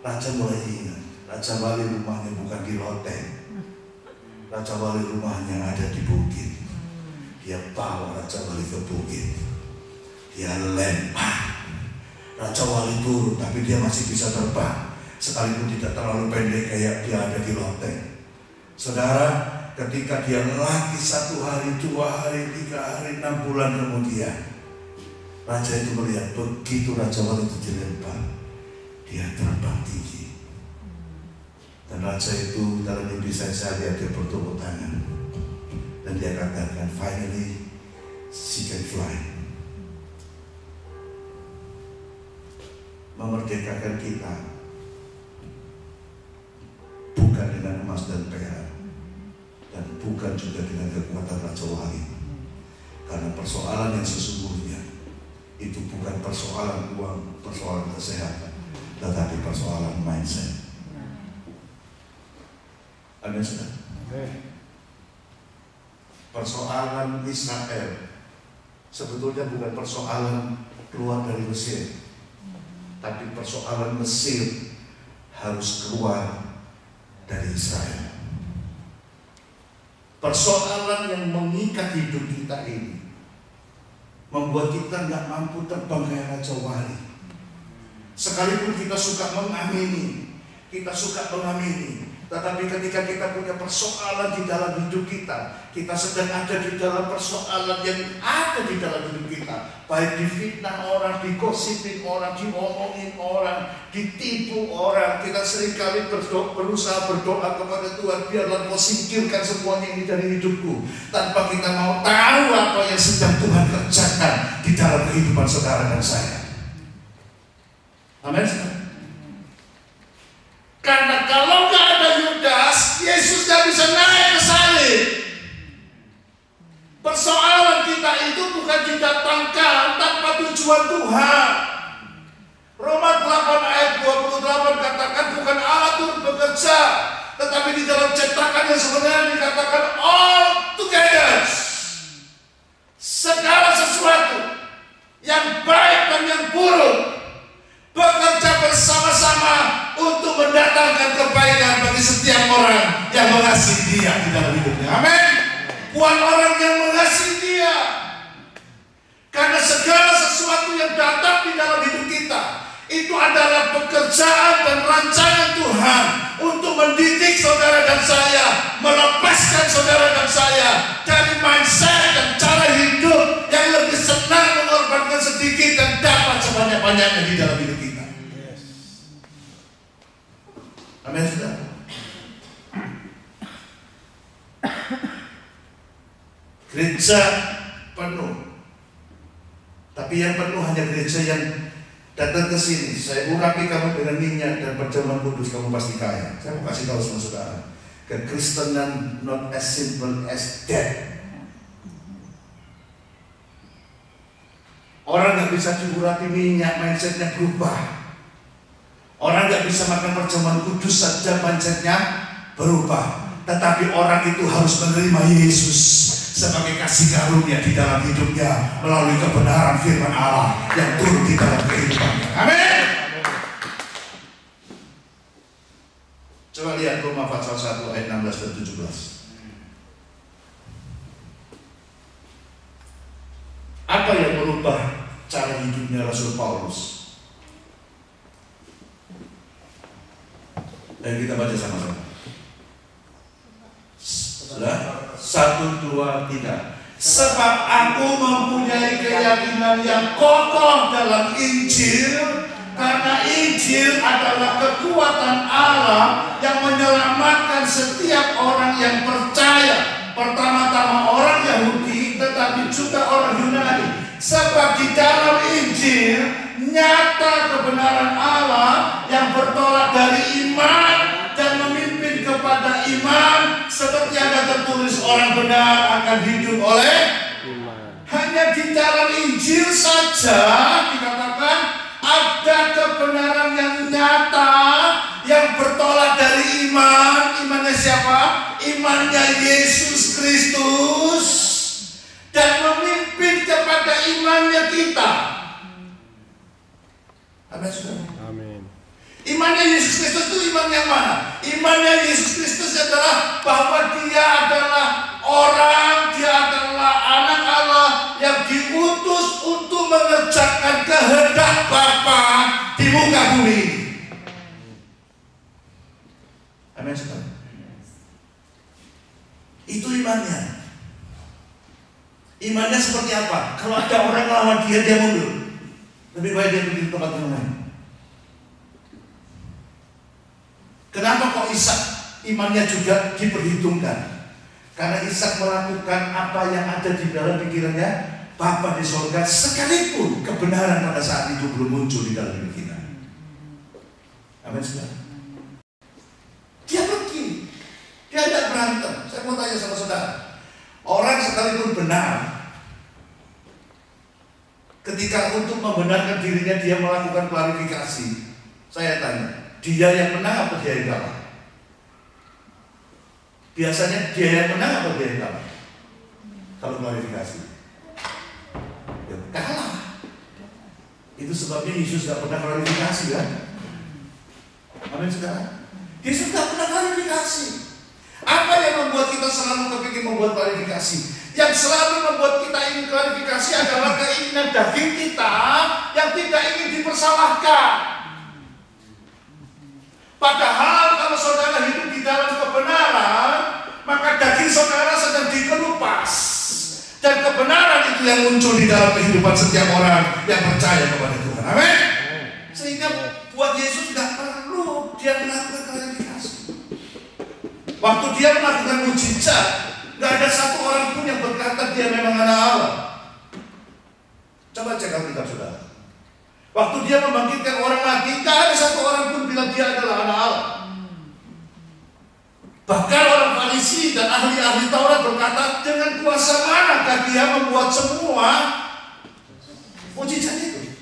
A: Raja mulai ingat, raja wali rumahnya bukan di loteng. Raja wali rumahnya ada di bukit. Dia bawa raja wali ke bukit. Dia lempar. Raja wali turun, tapi dia masih bisa terbang, sekalipun tidak terlalu pendek kayak dia ada di loteng. Saudara, ketika dia lagi 1 hari, 2 hari, 3 hari, 6 bulan kemudian, raja itu melihat begitu raja wali itu dilempar, dia terbang tinggi. Dan raja itu dalam mimpi saya lihat dia bertepuk tangan, dan dia katakan, "Finally she can fly." Memerdekakan kita bukan dengan emas dan perak, dan bukan juga dengan kekuatan raja wali. Karena persoalan yang sesungguhnya itu bukan persoalan uang, persoalan kesehatan, tetapi persoalan mindset. Ada sudah? Persoalan Israel sebetulnya bukan persoalan keluar dari Mesir, tapi persoalan Mesir harus keluar dari Israel. Persoalan yang mengikat hidup kita ini membuat kita nggak mampu terbang kayak raja wali. Sekalipun kita suka mengamini, Tetapi ketika kita punya persoalan di dalam hidup kita, kita sedang ada di dalam persoalan yang ada di dalam hidup kita, baik difitnah orang, digosipin orang, diomongin orang, ditipu orang, kita seringkali berusaha berdoa kepada Tuhan, biarlah Kau singkirkan semuanya ini dari hidupku, tanpa kita mau tahu apa yang sedang Tuhan kerjakan di dalam kehidupan saudara dan saya. Amin. Karena kalau nggak ada Yudas, Yesus nggak bisa naik ke salib. Persoalan kita itu bukan didatangkan tanpa tujuan Tuhan. Roma 8 ayat 28 katakan bukan Allah turut bekerja, tetapi di dalam cetakan yang sebenarnya dikatakan all together. Segala sesuatu yang baik dan yang buruk bekerja bersama-sama untuk mendatangkan kebaikan bagi setiap orang yang mengasihi Dia di dalam hidupnya. Amin. Buat orang yang mengasihi Dia. Karena segala sesuatu yang datang di dalam hidup kita itu adalah pekerjaan dan rancangan Tuhan untuk mendidik saudara dan saya, melepaskan saudara dan saya dari mindset dan cara hidup yang lebih senang mengorbankan sedikit dan dapat sebanyak-banyaknya di dalam hidup kita. Amin, saudara. Gereja penuh, tapi yang penuh hanya gereja yang datang ke sini. Saya urapi kamu dengan minyak dan perjamuan kudus, kamu pasti kaya. Saya mau kasih tahu sama saudara, kekristenan not as simple as that. Orang nggak bisa diurapi minyak, mindsetnya berubah. Orang nggak bisa makan perjamuan kudus saja mindsetnya berubah. Tetapi orang itu harus menerima Yesus sebagai kasih karunia di dalam hidupnya melalui kebenaran firman Allah yang turun di dalam kehidupannya. Amin. Coba lihat Roma pasal 1 ayat 16 dan 17. Apa yang merubah cara hidupnya Rasul Paulus? Dan kita baca sama-sama. Sudah? 1, 2, 3. Sebab aku mempunyai keyakinan yang kokoh dalam Injil, karena Injil adalah kekuatan Allah yang menyelamatkan setiap orang yang percaya. Pertama-tama orang Yahudi, tetapi juga orang Yunani. Sebab di dalam Injil nyata kebenaran Allah yang bertolak dari iman dan memimpin kepada iman, seperti ada tertulis orang benar akan hidup oleh iman. Hanya di dalam Injil saja dikatakan ada kebenaran yang nyata yang bertolak dari iman. Imannya siapa? Imannya Yesus Kristus, dan memimpin kepada imannya kita. Amin.
B: Amin.
A: Imannya Yesus Kristus itu iman yang mana? Imannya Yesus Kristus adalah bahwa Dia adalah orang, Dia adalah anak Allah yang diutus untuk mengerjakan kehendak Bapa di muka bumi. Amin. Itu imannya. Imannya seperti apa? Kalau ada orang lawan dia, dia mundur. Lebih baik dia pergi ke tempat yang lain. Kenapa kok Ishak imannya juga diperhitungkan? Karena Ishak melakukan apa yang ada di dalam pikirannya Bapa di surga, sekalipun kebenaran pada saat itu belum muncul di dalam hidup kita. Amin. Dia pergi, dia tidak berantem. Saya mau tanya sama saudara, orang sekalipun benar, ketika untuk membenarkan dirinya dia melakukan klarifikasi. Saya tanya, dia yang menang apa dia yang kalah? Biasanya dia yang menang apa dia yang kalah? Kalau klarifikasi, ya kalah. Itu sebabnya Yesus tidak pernah klarifikasi, kan? Amin, saudara. Yesus tidak pernah klarifikasi. Apa yang membuat kita selalu kepingin membuat klarifikasi? Yang selalu membuat kita ingin klarifikasi adalah keinginan daging kita yang tidak ingin dipersalahkan. Padahal kalau saudara hidup di dalam daging saudara sedang dikelupas. Dan kebenaran itu yang muncul di dalam kehidupan setiap orang yang percaya kepada Tuhan. Amin. Sehingga buat Yesus tidak perlu dia melakukan klarifikasi. Waktu dia melakukan mujizat, nggak ada satu orang pun yang berkata dia memang anak Allah. Coba cek Alkitab saudara. Waktu dia membangkitkan orang mati, nggak ada satu orang pun bilang dia adalah anak Allah. Bahkan orang Farisi dan ahli-ahli Taurat berkata, dengan kuasa manakah dia membuat semua mujizat itu?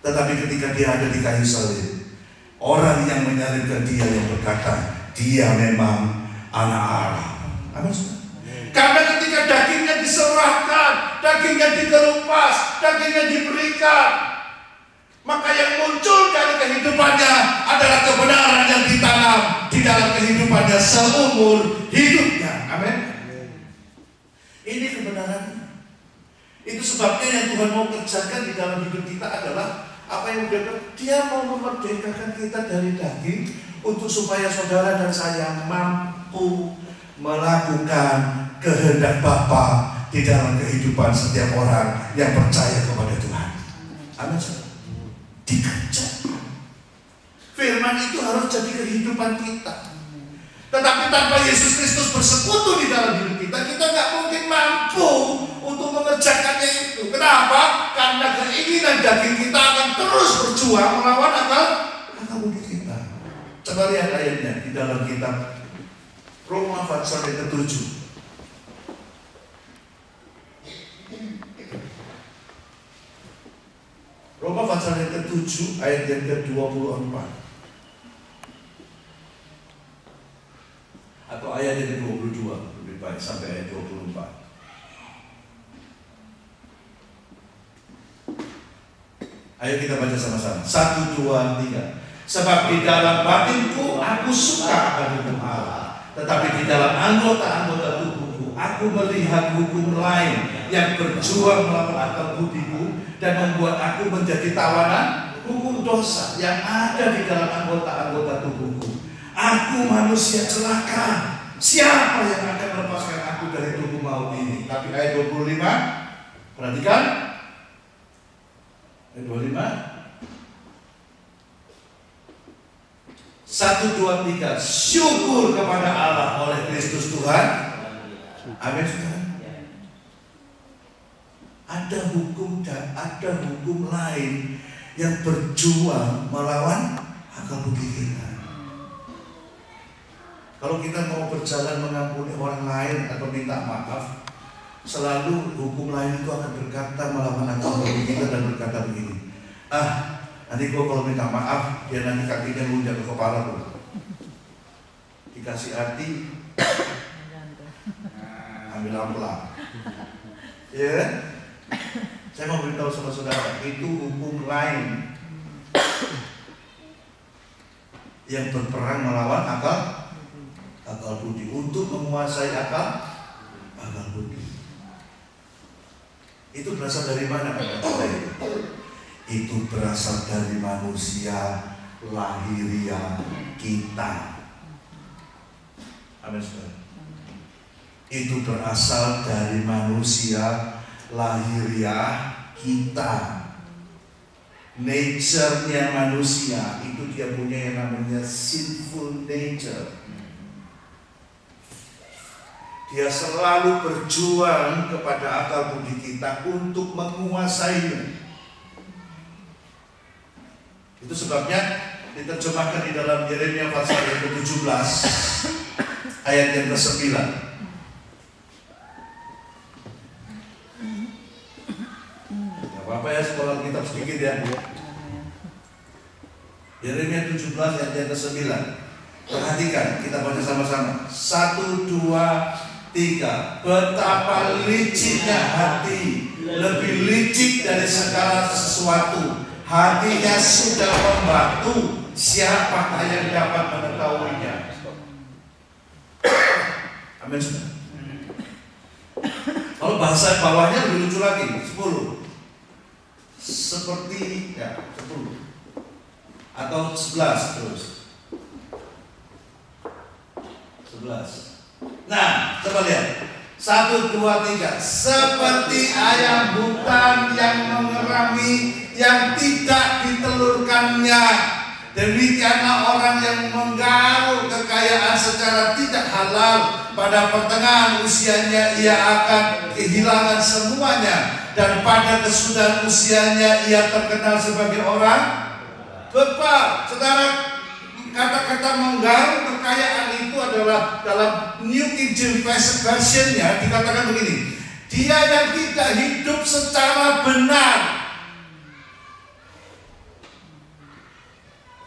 A: Tetapi ketika dia ada di kayu salib, orang yang menyalibkan dia yang berkata, dia memang anak Allah. Amin. Karena ketika dagingnya diserahkan, dagingnya dikelupas, dagingnya diberikan, maka yang muncul dari kehidupannya adalah kebenaran yang ditanam di dalam kehidupannya seumur hidupnya. Amin. Ini kebenarannya. Itu sebabnya yang Tuhan mau kerjakan di dalam hidup kita adalah apa yang dia mau memerdekakan kita dari daging untuk supaya saudara dan saya mampu melakukan kehendak Bapa di dalam kehidupan setiap orang yang percaya kepada Tuhan. Amin. Dikerjakan. Firman itu harus jadi kehidupan kita. Tetapi tanpa Yesus Kristus bersekutu di dalam hidup kita, kita nggak mungkin mampu untuk mengerjakannya itu. Kenapa? Karena keinginan daging kita akan terus berjuang melawan akal budi kita. Coba lihat ayatnya di dalam kitab Roma pasal yang ke-7. Roma pasal yang ke-7 ayat yang ke-24 atau ayat yang ke-22, lebih baik sampai ayat 24. Ayo kita baca sama-sama. 1, 2, 3. Sebab di dalam batinku aku suka akan hukum Allah, tetapi di dalam anggota-anggota tubuhku aku melihat hukum lain yang berjuang melawan akal budiku dan membuat aku menjadi tawanan hukum dosa yang ada di dalam anggota-anggota tubuhku. Aku manusia celaka. Siapa yang akan melepaskan aku dari tubuh maut ini? Tapi ayat 25, perhatikan. Ayat 25. 1, 2, 3. Syukur kepada Allah oleh Kristus Tuhan. Amin. Ada hukum dan ada hukum lain yang berjuang melawan akal budi kita. Kalau kita mau berjalan mengampuni orang lain atau minta maaf, selalu hukum lain itu akan berkata melawan akal budi kita dan berkata begini, nanti gua kalau minta maaf, dia nanti kakinya lunjak ke kepala gua. Dikasih hati, ambil ampela. Ya, saya mau beritahu sama saudara, itu hukum lain yang berperang melawan akal budi untuk menguasai akal budi. Itu berasal dari mana? Itu berasal dari manusia lahiriah kita. Amin. Itu berasal dari manusia lahiriah kita. Nature-nya manusia itu dia punya yang namanya sinful nature. Dia selalu berjuang kepada akal budi kita untuk menguasainya. Itu sebabnya diterjemahkan di dalam Yeremia pasal yang ke-17 ayat yang ke-9. Apa ya, sekolah kitab sedikit ya. Yeremia 17 ayat yang ke-9. Perhatikan, kita baca sama-sama. 1, 2, 3. Betapa liciknya hati, lebih licik dari segala sesuatu. Hatinya sudah membatu, siapakah yang dapat mengetahuinya? Amin. Kalau bahasa bawahnya lebih lucu lagi, 10. Seperti 10 atau 11 terus. 11. Nah, coba lihat. 1, 2, 3. Seperti ayam hutan yang mengerami, yang tidak ditelurkannya, demikianlah orang yang menggaruk kekayaan secara tidak halal. Pada pertengahan usianya ia akan kehilangan semuanya, dan pada kesudahan usianya ia terkenal sebagai orang bebal. Saudara, kata-kata menggaruk kekayaan itu adalah dalam New King James Version-nya dikatakan begini: dia yang tidak hidup secara benar.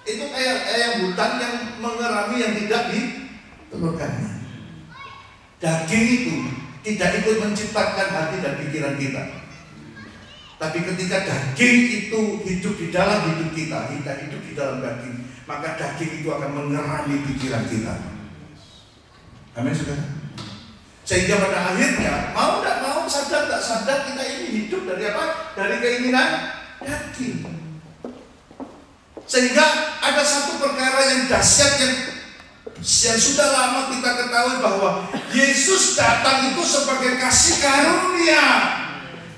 A: Itu kayak ayam hutan yang mengerami, yang tidak ditelurkannya. Daging itu tidak ikut menciptakan hati dan pikiran kita. Tapi ketika daging itu hidup di dalam hidup kita hidup di dalam daging, maka daging itu akan mengerami pikiran kita. Amin, saudara. Sehingga pada akhirnya mau tidak mau, sadar tak sadar, kita ini hidup dari apa? Dari keinginan daging. Sehingga ada satu perkara yang dahsyat yang sudah lama kita ketahui, bahwa Yesus datang itu sebagai kasih karunia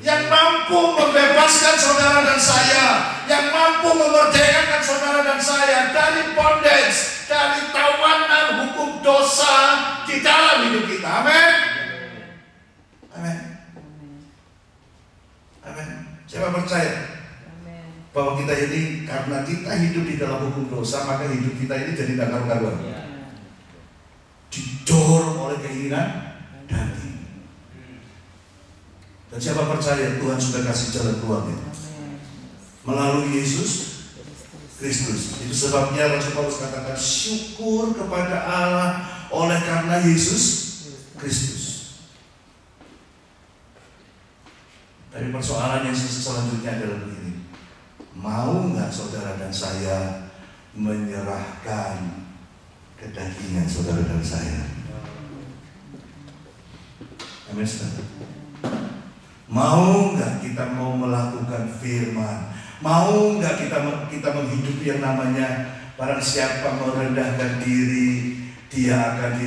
A: yang mampu membebaskan saudara dan saya, yang mampu memerdekakan saudara dan saya dari bondage, dari tawanan hukum dosa di dalam hidup kita. Amin. Amin. Amin. Siapa percaya bahwa kita ini, karena kita hidup di dalam hukum dosa, maka hidup kita ini jadi tidak karu-karuan, didorong oleh keinginan daging. Dan siapa percaya Tuhan sudah kasih jalan keluarnya melalui Yesus Kristus. Itu sebabnya Rasul Paulus katakan, syukur kepada Allah oleh karena Yesus Kristus. Tapi persoalan yang selanjutnya adalah begini: mau nggak saudara dan saya menyerahkan kedagingan saudara dan saya? Amin, saudara. Mau nggak kita mau melakukan firman? Mau nggak kita menghidupi yang namanya barang siapa merendahkan diri, dia akan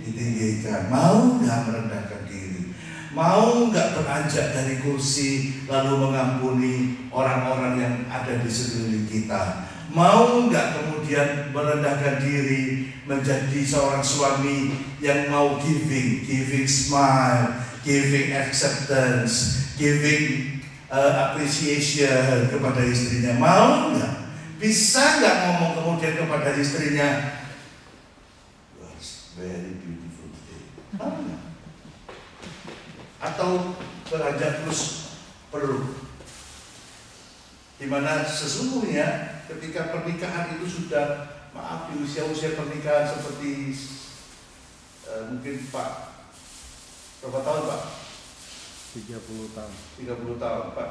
A: ditinggikan? Mau nggak merendahkan diri? Mau nggak beranjak dari kursi lalu mengampuni orang-orang yang ada di sekeliling kita? Mau nggak kemudian merendahkan diri menjadi seorang suami yang mau giving smile, giving acceptance, giving appreciation kepada istrinya? Mau nggak? Bisa nggak ngomong kemudian kepada istrinya, "You are very beautiful today"? Mau nggak? Atau beranjak terus peluk? Dimana sesungguhnya ketika pernikahan itu sudah, maaf, di usia-usia pernikahan seperti mungkin Pak, berapa tahun Pak?
B: 30 tahun.
A: 30 tahun Pak.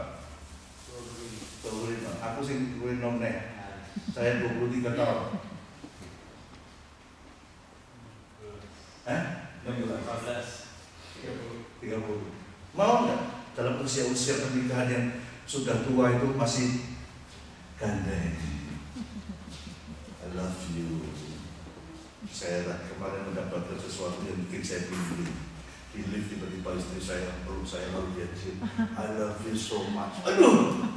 A: 25. Aku sih 26 nih. Saya 23 tahun. 30. Mau nggak dalam usia-usia pernikahan yang sudah tua itu masih gandeng? I love you. Saya kemarin mendapatkan sesuatu yang bikin saya di lift, tiba-tiba istri saya peluk saya lalu dia cium, I love you so much. Aduh.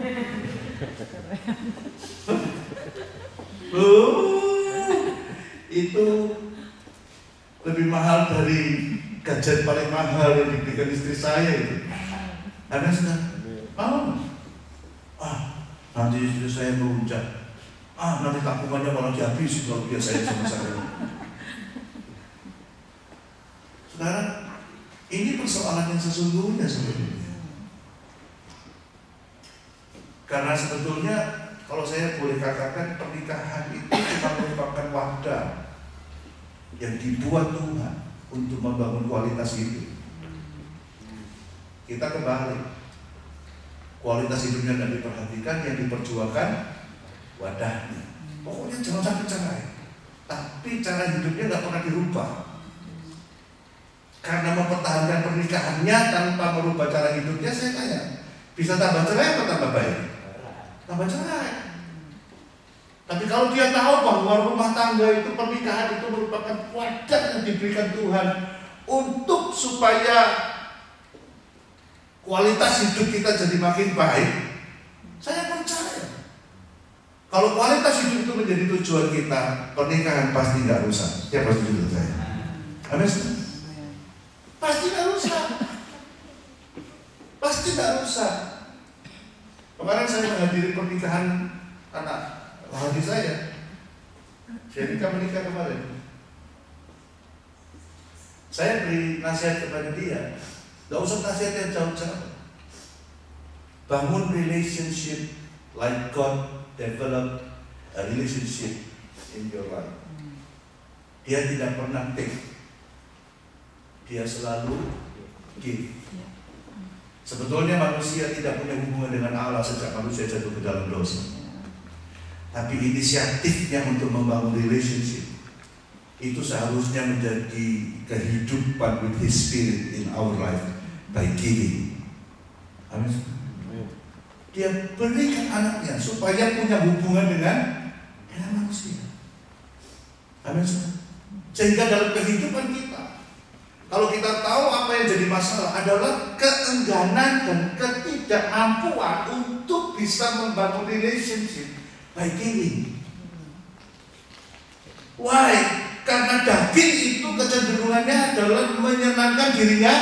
A: Itu lebih mahal dari gajian paling mahal yang diberikan istri saya itu. Ada sudah? Mau? Nanti istri saya melunjak. Nanti tabungannya malah dihabisi kalau dia sayang sama saya. Saudara, ini persoalan yang sesungguhnya sebenarnya. Karena sebetulnya kalau saya boleh katakan, pernikahan itu cuma merupakan wadah yang dibuat Tuhan untuk membangun kualitas hidup. Kita kembali, kualitas hidupnya tidak diperhatikan, yang diperjuangkan wadahnya. Pokoknya jangan sampai cerai, tapi cara hidupnya nggak pernah dirubah. Karena mempertahankan pernikahannya tanpa merubah cara hidupnya, saya tanya, bisa tambah cerai atau tambah baik? Tambah cerai. Tapi kalau dia tahu bahwa rumah tangga itu, pernikahan itu merupakan wadah yang diberikan Tuhan untuk supaya kualitas hidup kita jadi makin baik, saya percaya kalau kualitas hidup itu menjadi tujuan kita, pernikahan pasti nggak rusak. Siapa setuju dengan saya? Amin. Pasti nggak rusak. Pasti nggak rusak. Kemarin saya menghadiri pernikahan anak hadi saya. Saya menikah kemarin. Saya beri nasihat kepada dia. Gak usah nasihat yang jauh-jauh. Bangun relationship like God develop a relationship in your life. Dia tidak pernah take. Dia selalu give. Sebetulnya manusia tidak punya hubungan dengan Allah sejak manusia jatuh ke dalam dosa. Tapi inisiatifnya untuk membangun relationship itu seharusnya menjadi kehidupan with His Spirit in our life by giving. Amin. Dia berikan anaknya supaya punya hubungan dengan manusia. Amin. Sehingga dalam kehidupan kita, kalau kita tahu apa yang jadi masalah adalah keengganan dan ketidakmampuan untuk bisa membangun relationship by giving. Why? Karena daging itu kecenderungannya adalah menyenangkan dirinya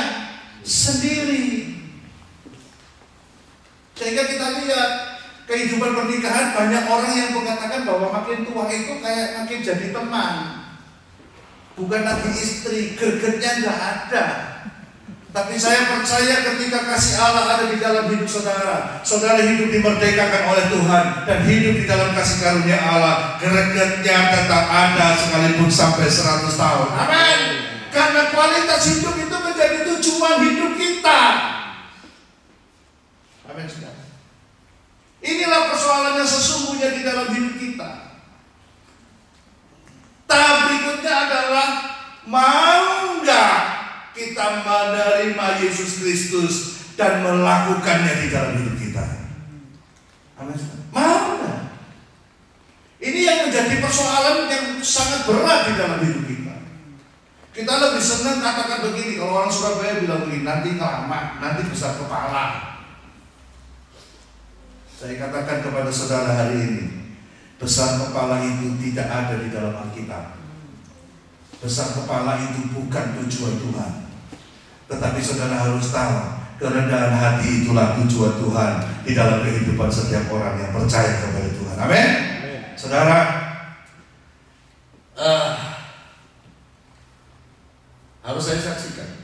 A: sendiri. Sehingga kita lihat kehidupan pernikahan, banyak orang yang mengatakan bahwa makin tua itu kayak makin jadi teman, bukan lagi istri, gregetnya nggak ada. Tapi saya percaya ketika kasih Allah ada di dalam hidup saudara, saudara hidup dimerdekakan oleh Tuhan dan hidup di dalam kasih karunia Allah, gregetnya tetap ada sekalipun sampai 100 tahun. Amin. Karena kualitas hidup itu menjadi tujuan hidup kita. Amin. Inilah persoalan yang sesungguhnya di dalam hidup kita. Tahap berikutnya adalah mau nggak kita menerima Yesus Kristus dan melakukannya di dalam hidup kita. Amin. Mau nggak? Ini yang menjadi persoalan yang sangat berat di dalam hidup kita. Kita lebih senang katakan begini, kalau orang Surabaya bilang begini, nanti kelamaan, nanti besar kepala. Saya katakan kepada saudara hari ini, besar kepala itu tidak ada di dalam Alkitab. Besar kepala itu bukan tujuan Tuhan. Tetapi saudara harus tahu, kerendahan hati itulah tujuan Tuhan di dalam kehidupan setiap orang yang percaya kepada Tuhan. Amin. Saudara, harus saya saksikan.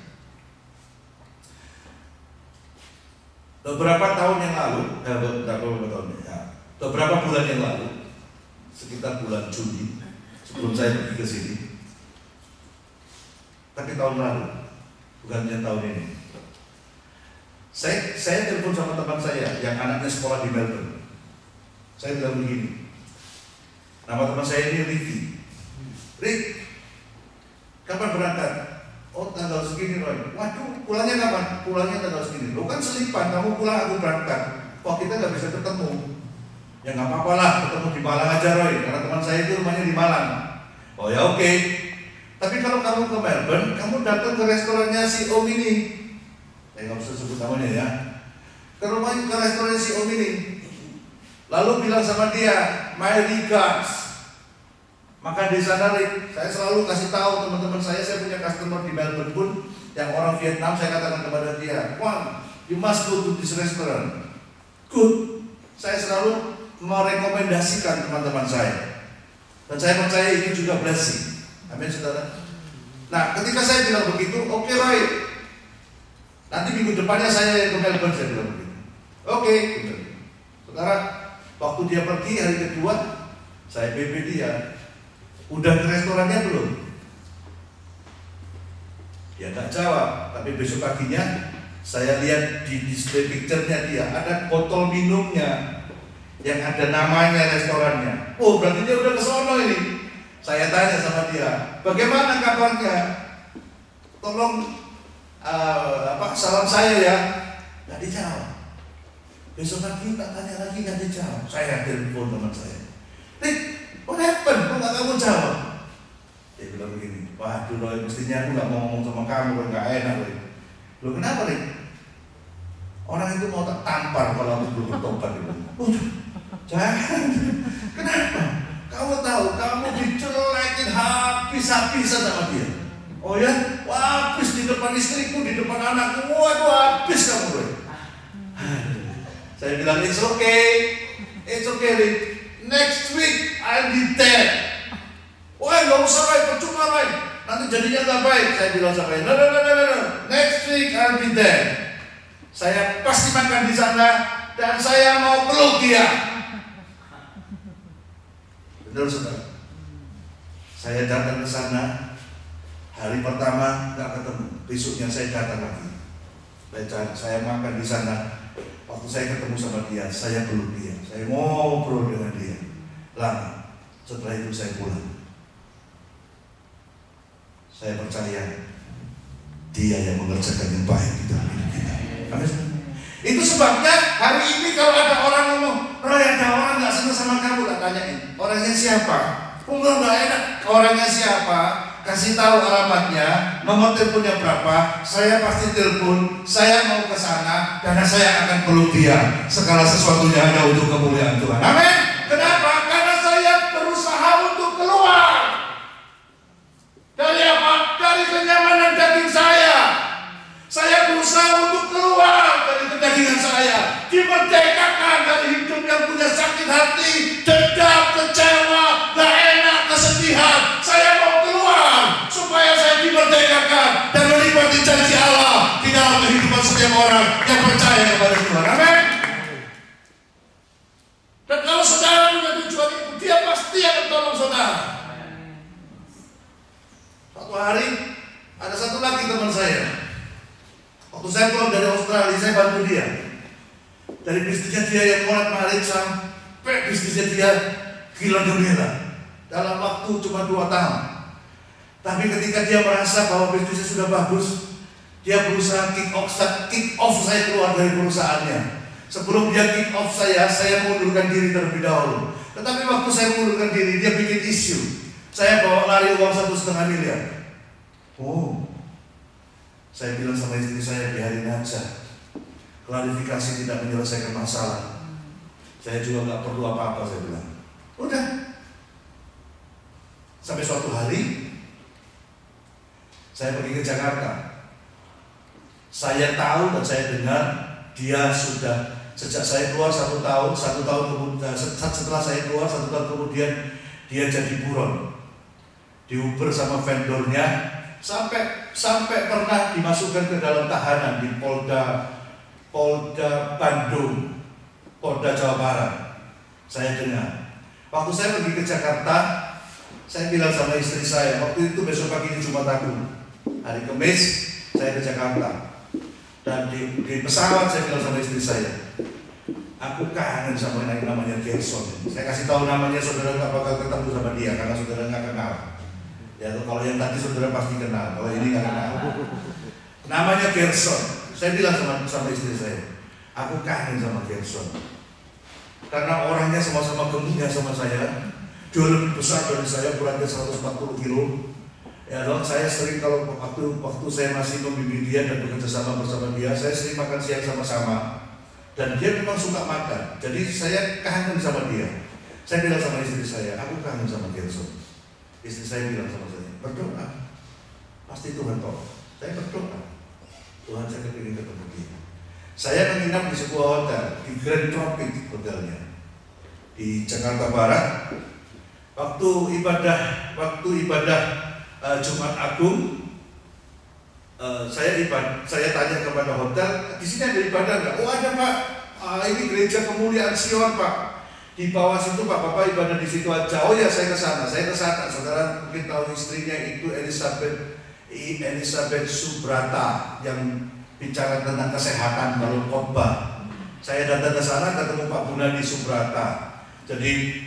A: Beberapa tahun yang lalu, beberapa bulan yang lalu, sekitar bulan Juni, sebelum saya pergi ke sini, tapi tahun lalu, bukannya tahun ini, saya telepon sama teman saya yang anaknya sekolah di Melbourne. Saya bilang begini, nama teman saya ini Rick, kapan berangkat? Oh, tanggal segini Roy. Waduh, pulangnya kapan? Pulangnya tanggal segini. Lo kan selipan, kamu pulang aku berangkat. Wah, kita nggak bisa ketemu. Ya nggak apa-apa lah, ketemu di Malang aja Roy. Karena teman saya itu rumahnya di Malang. Oh ya oke. Tapi kalau kamu ke Melbourne, kamu datang ke restorannya si Om ini. Nggak usah sebut namanya ya. Ke restorannya si Om ini. Lalu bilang sama dia, my regards. Maka di sana saya selalu kasih tahu teman-teman saya punya customer di Melbourne pun yang orang Vietnam, saya katakan kepada dia, "Wah, you must go to this restaurant." Good. Saya selalu merekomendasikan teman-teman saya. Dan saya percaya ini juga blessing. Amin, saudara. Nah, ketika saya bilang begitu, oke Roy, nanti minggu depannya saya yang ke Melbourne, saya bilang begitu. Oke. Saudara, waktu dia pergi hari kedua, saya BP dia. Udah ke restorannya belum? Dia nggak jawab. Tapi besok paginya saya lihat di display picture-nya dia ada botol minumnya yang ada namanya restorannya. Oh, berarti dia udah ke sono ini. Saya tanya sama dia, bagaimana kabarnya? Tolong salam saya ya. Nggak dijawab. Besok pagi tak tanya lagi, nggak dijawab. Saya telepon teman saya. Rick, what happened? Kok nggak kamu jawab? Dia bilang begini, waduh Roy, mestinya aku nggak mau ngomong sama kamu, Roy, nggak enak Roy. Loh kenapa Rick? Orang itu mau tak tampar kalau aku belum bertobat. Dia bilang, jangan. Kenapa? Kamu tahu, kamu dijelekin habis-habisan sama dia. Oh ya, wah, habis di depan istriku, di depan anakku, waduh habis kamu Roy. Saya bilang, it's okay, Rick. Next week I'll be dead. Wah, nggak usah Roy, percuma Roy, nanti jadinya nggak baik. Saya bilang sama dia, no. Next week I'll be dead. Saya pasti makan di sana dan saya mau peluk dia. Betul saudara. Saya datang ke sana. Hari pertama nggak ketemu, besoknya saya datang lagi. Saya makan di sana. Waktu saya ketemu sama dia, saya peluk dia, saya ngobrol dengan dia. Lama. Setelah itu saya pulang. Saya percaya dia yang mengerjakan yang baik di dalam hidup kita. Amin. Itu sebabnya hari ini kalau ada orang ngomong, Roy, ada orang nggak senang sama kamu, tak tanyain orangnya siapa. Enggak enak. Orangnya siapa? Kasih tahu alamatnya, nomor teleponnya berapa, saya pasti telepon, saya mau ke sana dan saya akan peluk dia. Segala sesuatunya hanya untuk kemuliaan Tuhan. Amin. Kenapa? Karena saya berusaha untuk keluar dari apa? Dari kenyamanan daging saya. Saya berusaha untuk keluar dari kedagingan saya, dimerdekakan dari hidup yang punya sakit hati, dendam, kecewa, gak enak, kesedihan. Saya mau keluar supaya saya dimerdekakan dan menikmati janji Allah di dalam kehidupan setiap orang yang percaya kepada Tuhan. Amin. Dan kalau saudara punya tujuan itu, dia pasti akan tolong saudara. Suatu hari ada satu lagi teman saya. Waktu saya pulang dari Australia, saya bantu dia. Dari bisnisnya dia yang molat-malik sampai bisnisnya dia gila gembira. Dalam waktu cuma 2 tahun. Tapi ketika dia merasa bahwa bisnisnya sudah bagus, dia berusaha kick off saya keluar dari perusahaannya. Sebelum dia kick off saya mengundurkan diri terlebih dahulu. Tetapi waktu saya mengundurkan diri, dia bikin isu. Saya bawa lari uang 1,5 miliar. Oh, saya bilang sama istri saya, biarin aja. Klarifikasi tidak menyelesaikan masalah. Saya juga nggak perlu apa-apa, saya bilang. Udah. Sampai suatu hari, saya pergi ke Jakarta. Saya tahu dan saya dengar dia sudah sejak saya keluar 1 tahun kemudian, setelah saya keluar 1 tahun kemudian dia jadi buron, diuber sama vendornya. Sampai pernah dimasukkan ke dalam tahanan di Polda Bandung, Polda Jawa Barat. Saya dengar. Waktu saya pergi ke Jakarta, saya bilang sama istri saya, waktu itu besok pagi ini Jumat Agung, hari Kamis saya ke Jakarta. Dan di pesawat saya bilang sama istri saya, aku kangen sama yang namanya Gerson. Saya kasih tahu namanya, saudara nggak bakal ketemu sama dia karena saudara nggak kenal. Ya, kalau yang tadi saudara pasti kenal, kalau ini nggak kenal. Namanya Gerson. Saya bilang sama istri saya, aku kangen sama Gerson. Karena orangnya sama-sama gemuknya sama saya, jauh lebih besar dari saya, beratnya 140 kilo. Ya dong, saya sering kalau waktu saya masih membimbing dia dan bekerja sama bersama dia, saya sering makan siang sama-sama. Dan dia memang suka makan, jadi saya kangen sama dia. Saya bilang sama istri saya, aku kangen sama Gerson. Istri saya bilang sama saya, berdoa, pasti Tuhan tolong. Saya berdoa, Tuhan, saya kepingin ketemu dia. Saya menginap di sebuah hotel, di Grand Tropic hotelnya, di Jakarta Barat. Waktu ibadah Jumat Agung, saya tanya kepada hotel, di sini ada ibadah nggak? Oh ada Pak, ini gereja kemuliaan Sion Pak. Di bawah situ Pak, Bapak ibadah di situ aja. Oh ya, saya ke sana. Saudara mungkin tahu istrinya itu Elizabeth Subrata yang bicara tentang kesehatan kalau khotbah. Saya datang ke sana ketemu Pak Bunadi Subrata. Jadi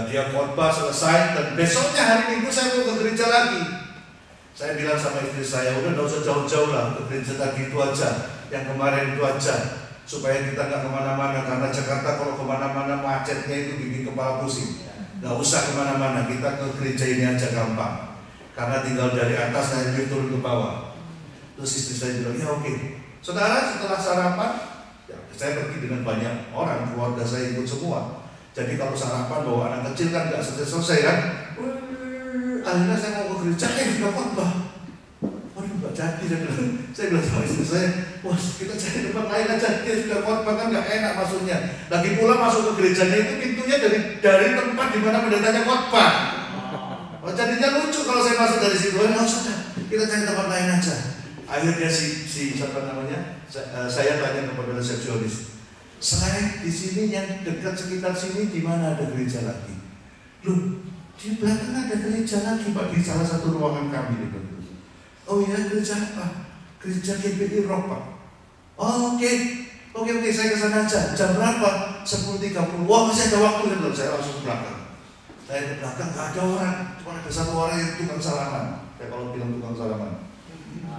A: dia khotbah selesai dan besoknya hari Minggu saya mau ke gereja lagi. Saya bilang sama istri saya, udah nggak usah jauh-jauh lah, ke gereja lagi itu aja, yang kemarin itu aja. Supaya kita nggak kemana-mana, karena Jakarta kalau kemana-mana macetnya itu bikin kepala pusing. Nggak usah kemana-mana, kita ke gereja ini aja gampang. Karena tinggal dari atas naik lift turun ke bawah. Terus istri saya bilang, ya oke. Saudara, setelah sarapan, ya, saya pergi dengan banyak orang, keluarga saya ikut semua. Jadi kalau sarapan bawa anak kecil kan nggak selesai kan? Akhirnya saya mau ke gereja, sudah khotbah. Waduh, nggak jadi. Saya bilang sama istri saya, wah kita cari tempat lain aja. Dia sudah khotbah kan nggak enak masuknya. Lagi pula masuk ke gerejanya itu pintunya dari tempat di mana pendetanya khotbah. Oh, jadinya lucu kalau saya masuk dari situ. Nah, sudah, kita cari tempat lain aja. Akhirnya siapa namanya? Saya tanya kepada resepsionis. Selain di sini yang dekat sekitar sini di mana ada gereja lagi? Loh, di belakang ada gereja lagi Pak, di salah satu ruangan kami. Oh ya, gereja apa? Gereja GPI Rock Pak. Oh, oke, saya kesana aja. Jam berapa? 10.30. Wah, masih ada waktu kan? Saya langsung ke belakang. Saya ke belakang, gak ada orang, cuma ada satu orang yang tukang salaman. Kayak kalau bilang tukang salaman,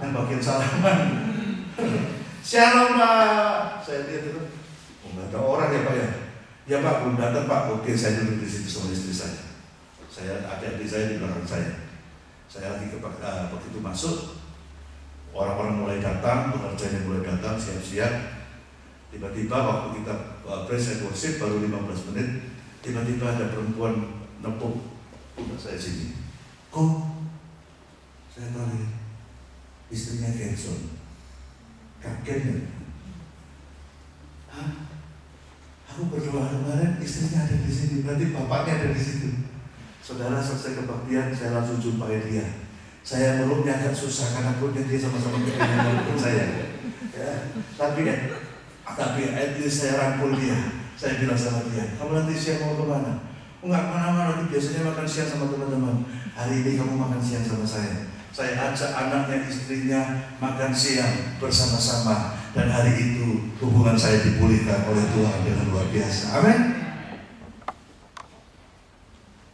A: yang bagian salaman. Shalom Pak. Saya lihat itu, oh gak ada orang ya Pak ya? Ya Pak, belum datang Pak. Oke, saya duduk di situ sama istri saya. Adik-adik saya di belakang saya. Saya lagi begitu masuk, orang-orang mulai datang, pengerjanya mulai datang, siap-siap. Tiba-tiba waktu kita praise and worship baru 15 menit, tiba-tiba ada perempuan nepuk saya sini. Kok? Saya tarik. Istrinya Gerson. Kaget ya? Hah? Aku berdoa kemarin, istrinya ada di sini, berarti bapaknya ada di situ. Saudara, selesai kebaktian, saya langsung jumpai dia. Saya meluknya agak susah karena perutnya dia sama-sama dengan saya. Ya, tapi at least saya rangkul dia. Saya bilang sama dia, kamu nanti siang mau kemana? Enggak kemana-mana, biasanya makan siang sama teman-teman. Hari ini kamu makan siang sama saya. Saya ajak anaknya, istrinya makan siang bersama-sama. Dan hari itu hubungan saya dipulihkan oleh Tuhan dengan luar biasa. Amin.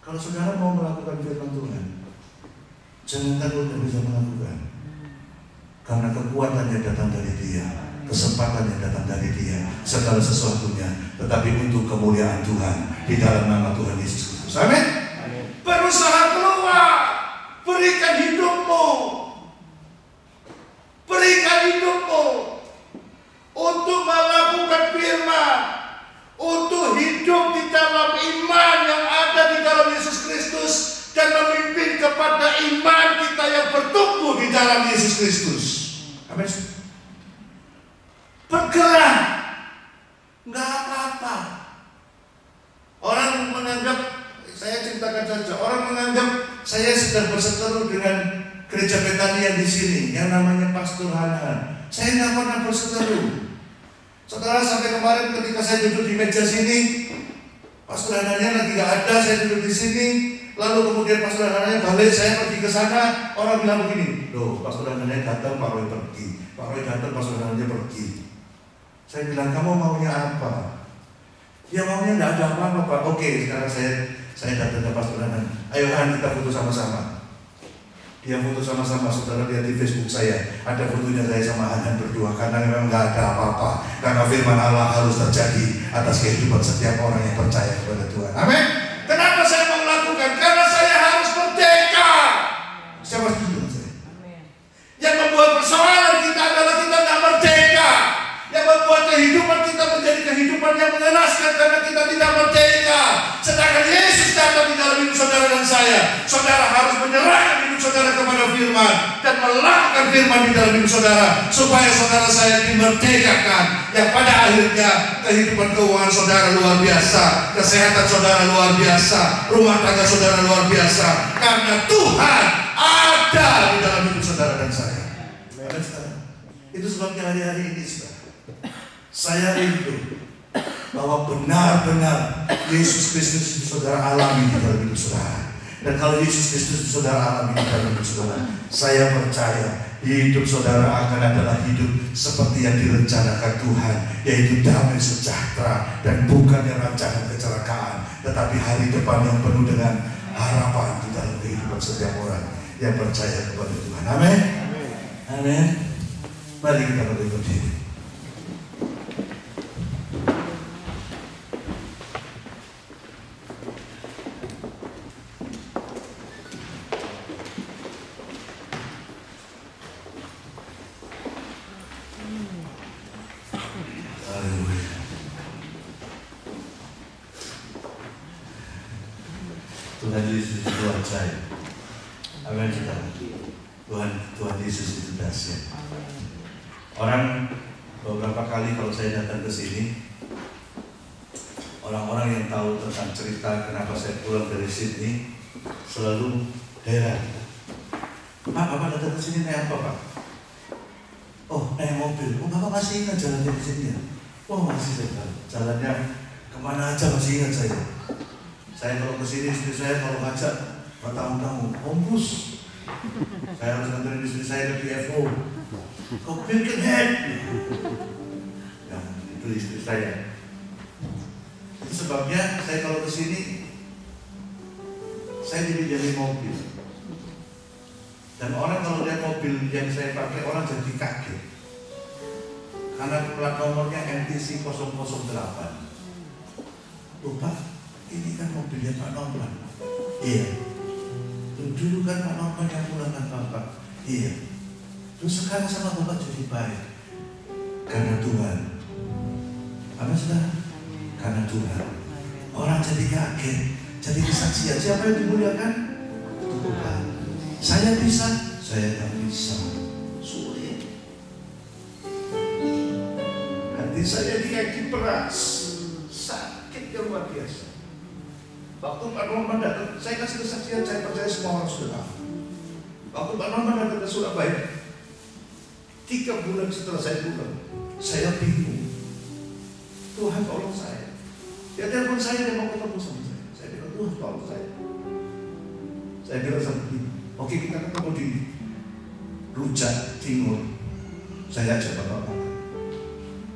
A: Kalau saudara mau melakukan firman Tuhan, jangan takut dan bisa melakukan. Karena kekuatannya datang dari Dia, kesempatannya datang dari Dia, segala sesuatunya, tetapi untuk kemuliaan Tuhan di dalam nama Tuhan Yesus Kristus. Amin. Berusaha keluar, berikan hidupmu untuk melakukan firman, untuk hidup di dalam iman yang ada di dalam Yesus Kristus dan memimpin kepada iman kita yang bertumbuh di dalam Yesus Kristus. Amin. Bergerak, nggak apa-apa. Orang menganggap, saya ceritakan saja, orang menganggap saya sedang berseteru dengan gereja Betania di sini, yang namanya Pastor Hana. Saya nggak pernah berseteru. Saudara, sampai kemarin ketika saya duduk di meja sini, Pastor Hananya lagi nggak ada, saya duduk di sini. Lalu kemudian Pastor Hananya balik, saya pergi ke sana. Orang bilang begini, loh Pastor Hananya datang, Pak Roy pergi. Pak Roy datang, Pastor Hananya pergi. Saya bilang, kamu maunya apa? Ya maunya nggak ada apa-apa Pak. Oke, sekarang saya datang ke Pastor Hananya. Ayo Han, kita foto sama-sama. Dia foto sama-sama, saudara lihat di Facebook saya, ada fotonya saya sama Hanan berdua, karena memang nggak ada apa-apa, karena firman Allah harus terjadi atas kehidupan setiap orang yang percaya kepada Tuhan. Amin. Kenapa saya mau melakukan? Karena saya harus merdeka. Siapa setuju dengan saya? Yang membuat persoalan kita adalah kita nggak merdeka. Yang membuat kehidupan kita menjadi kehidupan yang mengenaskan karena kita tidak merdeka. Sedangkan Yesus datang di dalam hidup saudara dan saya. Saudara harus menyerahkan hidup saudara kepada firman dan melakukan firman di dalam hidup saudara supaya saudara saya dimerdekakan. Yang pada akhirnya kehidupan keuangan saudara luar biasa, kesehatan saudara luar biasa, rumah tangga saudara luar biasa. Karena Tuhan ada di dalam hidup saudara dan saya. Itu sebabnya hari-hari ini saya rindu bahwa benar-benar Yesus Kristus itu saudara alami di dalam hidup saudara. Dan kalau Yesus Kristus itu saudara alami di dalam hidup saudara, saya percaya hidup saudara akan adalah hidup seperti yang direncanakan Tuhan, yaitu damai sejahtera dan bukannya rancangan kecelakaan, tetapi hari depan yang penuh dengan harapan di dalam kehidupan setiap orang yang percaya kepada Tuhan. Amin. Amin. Mari kita berdiri. dari sisi Tuhan saya. Amin. Tuhan Yesus itu dahsyat. Orang beberapa kali kalau saya datang ke sini, orang-orang yang tahu tentang cerita kenapa saya pulang dari Sydney selalu heran. Pak, Bapak datang ke sini naik apa, Pak? Oh, naik mobil. Oh, Bapak masih ingat jalan dari sini ya? Oh, masih saya tahu. Jalannya kemana aja masih ingat saya. Saya kalau ke sini, istri saya kalau ngajak bertamu-tamu, Ompus. Saya harus nganterin istri saya ke PFO. Kok Birkenhead? Ya, itu istri saya. Itu sebabnya saya kalau ke sini, saya dipinjami mobil. Dan orang kalau lihat mobil yang saya pakai, orang jadi kaget. Karena plat nomornya MTC 008. Lupa, ini kan mobilnya Pak Norman. Iya. Dulu kan Pak Norman yang pulangkan Bapak. Iya. Terus sekarang sama Bapak jadi baik. Karena Tuhan. Apa saudara? Karena Tuhan. Orang jadi kaget, jadi kesaksian. Siapa yang dimuliakan? Tuhan. Saya bisa, saya tak bisa. Sulit. Hati saya dikaki peras, sakit yang luar biasa. Waktu Pak Norman datang, saya kasih kesaksian, saya percaya semua orang sudah tahu. Waktu Pak Norman datang ke Surabaya, 3 bulan setelah saya pulang, saya bingung. Tuhan tolong saya. Dia telepon saya, dia mau ketemu sama saya. Saya bilang, Tuhan tolong saya. Saya bilang seperti ini. Oke, kita ketemu di Rujak Timur. Saya ajak Bapak.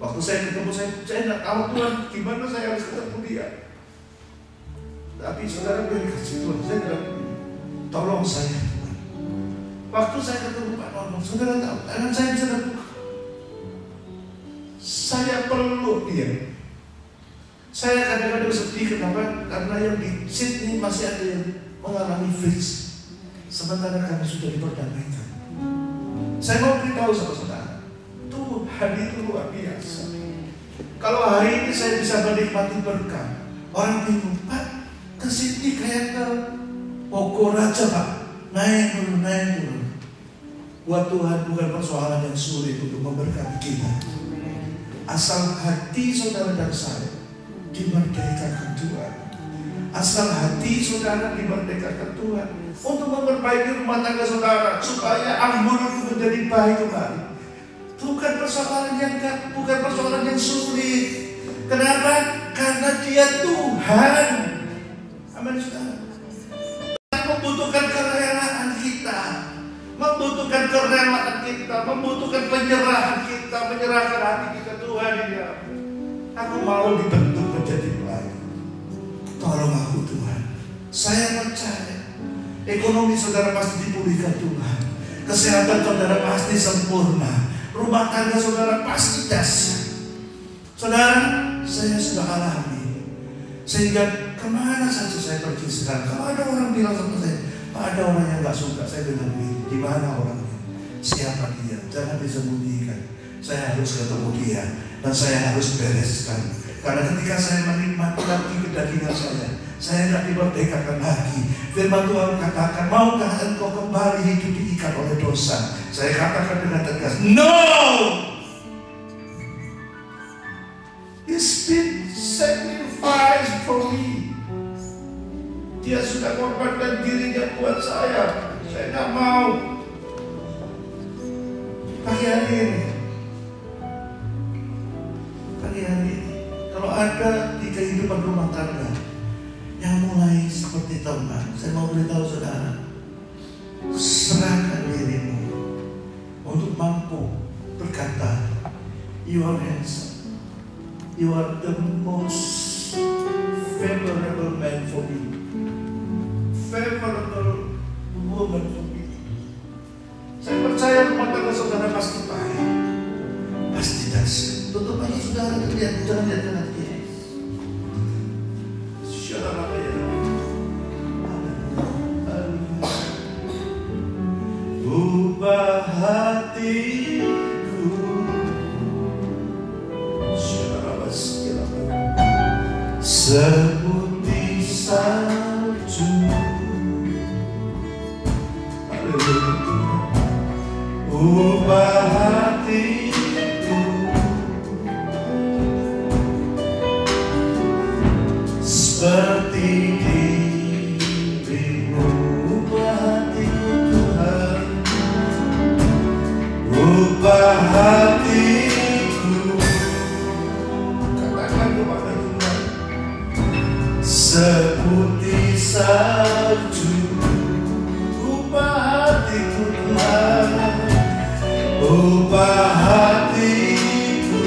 A: Waktu saya ketemu, saya tidak tahu Tuhan gimana saya harus ketemu dia. Tapi saudara beri kasih Tuhan, saya bilang, tolong saya Tuhan. Waktu saya ketemu Pak Norman, saudara tahu, tangan saya bisa terbuka. Saya peluk dia. Saya kadang-kadang sedih, kenapa? Karena yang di Sydney masih ada yang mengalami fix. Sementara kami sudah diperdamaikan. Saya mau beritahu sama saudara, Tuhan itu luar biasa. Kalau hari ini saya bisa menikmati berkah, orang bingung, Pak, ke Sydney kayak ke Bogor aja Pak, naik dulu. Buat Tuhan bukan persoalan yang sulit untuk memberkati kita. Asal hati saudara dan saya dimerdekakan Tuhan. Asal hati saudara dimerdekakan Tuhan untuk memperbaiki rumah tangga saudara supaya anggur itu menjadi baik kembali. Bukan persoalan yang sulit. Kenapa? Karena Dia Tuhan. Amin saudara. Membutuhkan kerelaan kita, membutuhkan penyerahan kita, menyerahkan hati kita Tuhan ini. Aku mau dibentuk menjadi pelayan. Tolong aku Tuhan. Saya percaya ekonomi saudara pasti dipulihkan Tuhan. Kesehatan saudara pasti sempurna. Rumah tangga saudara pasti dahsyat. Saudara, saya sudah alami. Sehingga kemana saja saya pergi sekarang, kalau ada orang bilang sama saya, Pak, ada orang yang gak suka, saya bilang begini, di mana orangnya? Siapa dia? Jangan disembunyikan. Saya harus ketemu dia dan saya harus bereskan. Karena ketika saya menikmati lagi kedagingan saya tidak dimerdekakan lagi. Firman Tuhan katakan, maukah engkau kembali hidup diikat oleh dosa? Saya katakan dengan tegas, no! He's been sacrificed for me. Dia sudah korbankan dirinya buat saya. Saya tidak mau. Pagi hari ini, kalau ada di kehidupan rumah tangga yang mulai seperti teman, saya mau beritahu saudara, serahkan dirimu untuk mampu berkata, you are handsome, you are the most favorable man for me, favorable woman for me. Saya percaya rumah tangga saudara pasti baik, pasti dahsyat. Tutup aja saudara, lihat, jangan lihat kanan kiri. Saudara ya. Ubah hatiku, saudara sekiranya seputih salju. ubah hatiku seperti dirimu. Ubah hatiku Tuhan, ubah hatiku. Katakan kepada Tuhan, seputih salju. Ubah hatiku Tuhan, ubah hatiku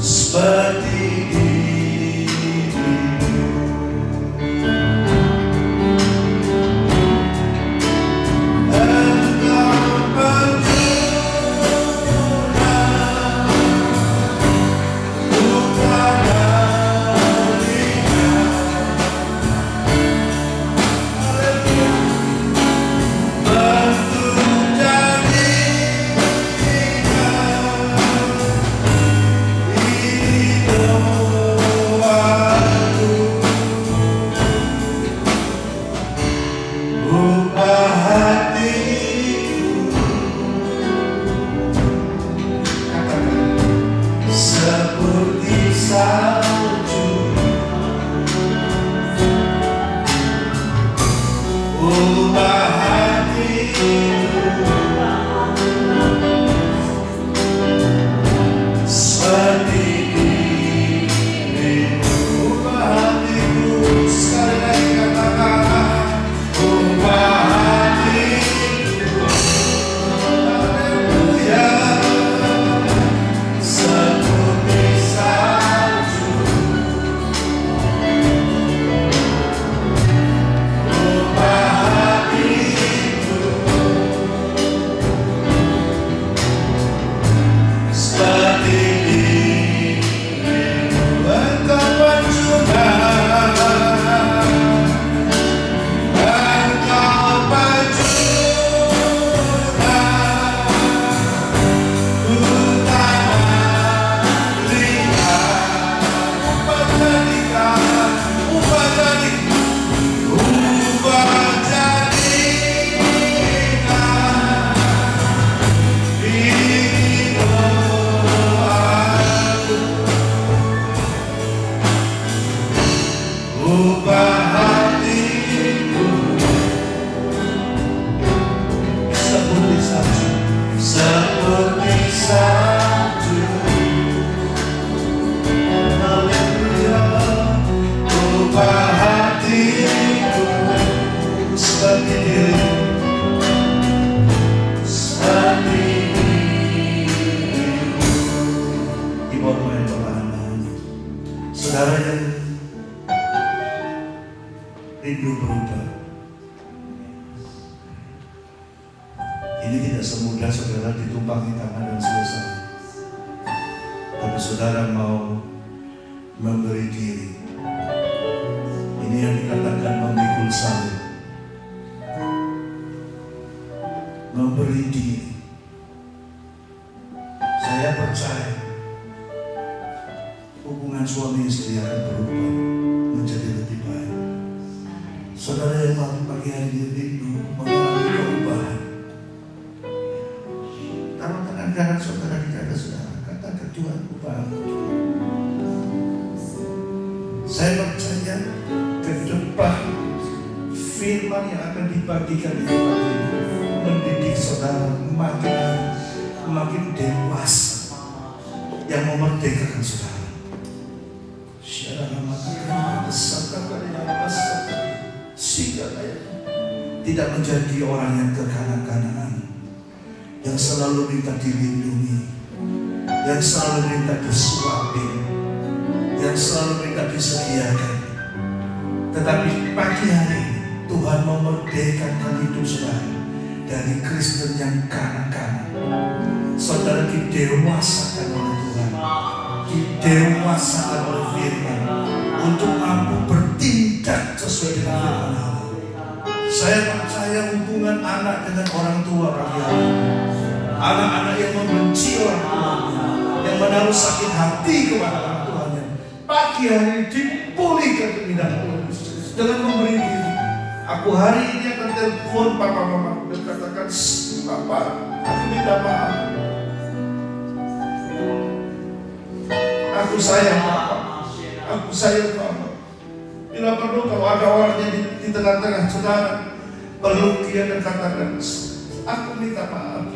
A: seperti dirimu. Engkau penjunan bukan alihkan. Bantu jadikan ini doaku. Ubah hatiku, seperti salju. Ubah hatiku seperti dirimu. Ubah hatiku, sekali lagi katakan, ubah hatiku. Haleluya, seperti salju. Ubah hatiku seperti dirimu. Engkau penjunan, engkau penjunan bukan lihat. Ubah jadikan, ubah jadikan, ubah jadikan ini doaku. Ubah hatiku seperti salju, seperti salju. Haleluya, ubah hatiku seperti dirimu, seperti dirimu. Di bawah yang berbahagia, saudara yang rindu berubah. Ini tidak semudah saudara ditumpangi tangan dan selesai. Tapi saudara mau memberi diri. Ini yang dikatakan memikul salib. Memberi diri. Saya percaya hubungan suami istri akan berubah menjadi lebih baik. Saudara yang pagi hari ini rindu mengalami perubahan. Taruh tangan kanan saudara di dada saudara. Katakan, Tuhan, ubah aku. Saya percaya ke depan firman yang akan dibagikan di tempat ini mendidik saudara makin dewasa, yang memerdekakan saudara. Tidak menjadi orang yang kekanak-kanakan, yang selalu minta dilindungi, yang selalu minta disuapin, yang selalu minta disediakan. Tetapi pagi hari Tuhan memerdekakan hidup saudara dari Kristen yang kanak-kanak. Saudara didewasakan oleh Tuhan, didewasakan oleh firman untuk mampu bertindak sesuai dengan firman Allah. Saya percaya hubungan anak dengan orang tua pagi hari, anak-anak yang membenci orang tuanya, yang menaruh sakit hati kepada orang tuanya, pagi hari dipulihkan dengan Tuhan Yesus. dengan memberi diri. Aku hari ini akan telepon papa mama dan katakan, Papa, aku minta maaf. Aku sayang Papa. Aku sayang Papa. Bila perlu kalau ada orang yang di tengah-tengah saudara, peluk dia dan katakan, aku minta maaf.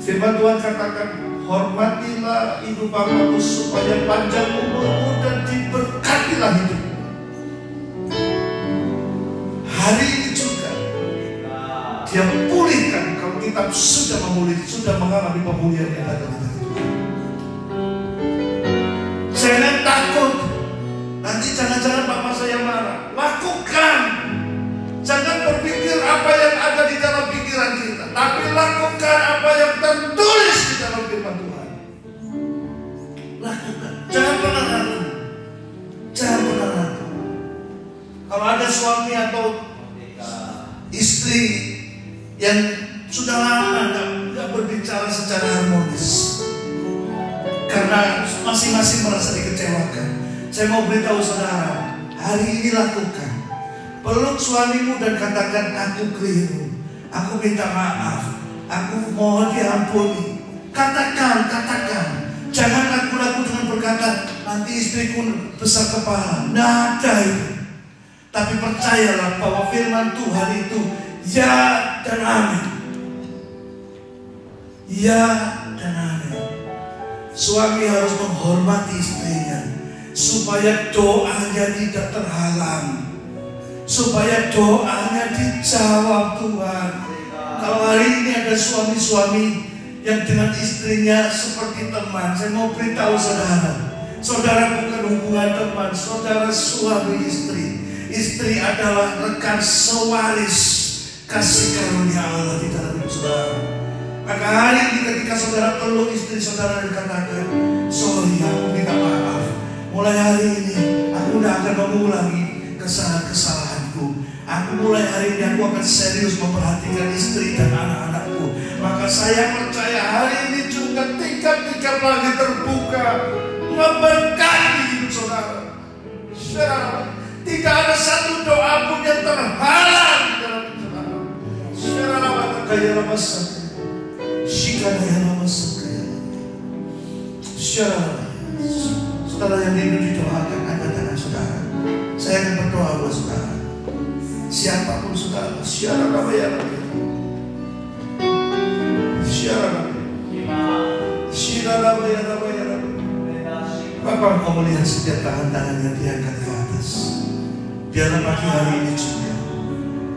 A: Firman Tuhan katakan, hormatilah ibu bapakmu supaya panjang umurmu dan diberkatilah hidupmu. Hari ini juga dia pulihkan. Kalau kita sudah memulih, sudah mengalami pemulihan yang ada di dalam. Jangan takut. Nanti jangan-jangan papa saya marah. Lakukan. Jangan berpikir apa yang ada di dalam pikiran kita, tapi lakukan apa yang tertulis di dalam firman Tuhan. Lakukan. Jangan pernah ragu. Jangan pernah ragu. Kalau ada suami atau istri yang sudah lama nggak berbicara secara harmonis karena masing-masing merasa dikecewakan, saya mau beritahu saudara, hari ini lakukan. Peluk suamimu dan katakan, aku keliru, aku minta maaf, aku mohon diampuni. Katakan. Jangan ragu-ragu dengan berkata, nanti istriku besar kepala. Nada itu. Tapi percayalah bahwa firman Tuhan itu ya dan amin. Ya dan amin. Suami harus menghormati istrinya supaya doanya tidak terhalang, supaya doanya dijawab Tuhan. Kalau hari ini ada suami-suami yang dengan istrinya seperti teman, saya mau beritahu saudara bukan hubungan teman, saudara suami istri. Istri adalah rekan sewaris kasih karunia Allah di dalam hidup saudara. Maka hari ini ketika saudara peluk istri saudara dan katakan, sorry, aku minta maaf. Mulai hari ini aku tidak akan mengulangi kesalahan-kesalahanku. Aku mulai hari ini aku akan serius memperhatikan istri dan anak-anakku. Maka saya percaya hari ini juga tingkat-tingkat lagi terbuka memberkati hidup saudara. Tidak ada satu doa pun yang terhalang di dalam saudara. Saudara yang rindu didoakan, angkat tangan saudara. Saya akan berdoa buat saudara. Siapapun saudara, Bapak mau melihat setiap tangan-tangan yang diangkat ke atas. Biarlah pagi hari ini juga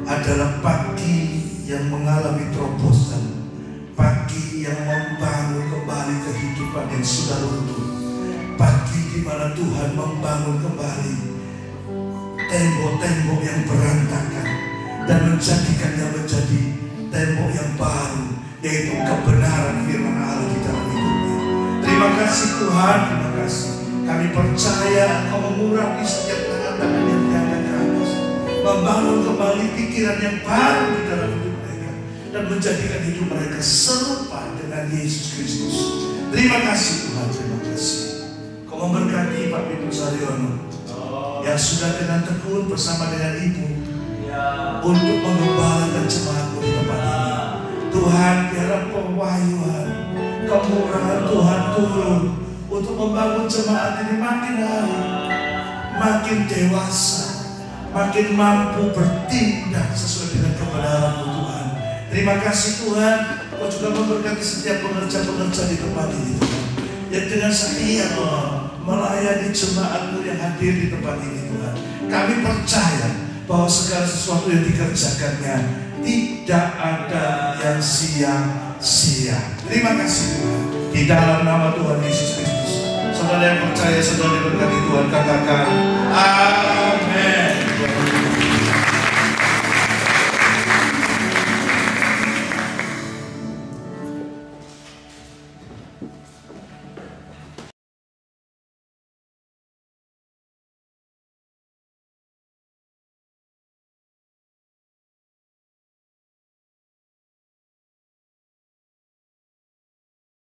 A: adalah pagi yang mengalami terobosan, pagi yang membangun kembali kehidupan yang sudah runtuh, pagi di mana Tuhan membangun kembali tembok-tembok yang berantakan dan menjadikannya menjadi tembok yang baru, yaitu kebenaran firman Allah di dalam hidupnya. Terima kasih Tuhan, terima kasih. Kami percaya Engkau mengurapi setiap tangan-tangan yang diangkat ke atas, membangun kembali pikiran yang baru di dalam hidup mereka dan menjadikan hidup mereka serupa dengan Yesus Kristus. Terima kasih Tuhan, terima kasih. Kau memberkati Pak Ibu Saryono yang sudah dengan tekun bersama dengan Ibu untuk mengembalakan jemaatmu di tempat ini. Tuhan, biarlah pewahyuan, kemurahan Tuhan turun untuk membangun jemaat ini makin hari, makin dewasa, makin mampu bertindak sesuai dengan kebenaran Tuhan. Terima kasih Tuhan, Kau juga memberkati setiap pengerja-pengerja di tempat ini Tuhan, yang dengan setia Tuhan melayani jemaat-Mu yang hadir di tempat ini Tuhan. Kami percaya bahwa segala sesuatu yang dikerjakannya tidak ada yang sia-sia. Terima kasih Tuhan. Di dalam nama Tuhan Yesus Kristus, saudara yang percaya, saudara diberkati Tuhan, katakan amin.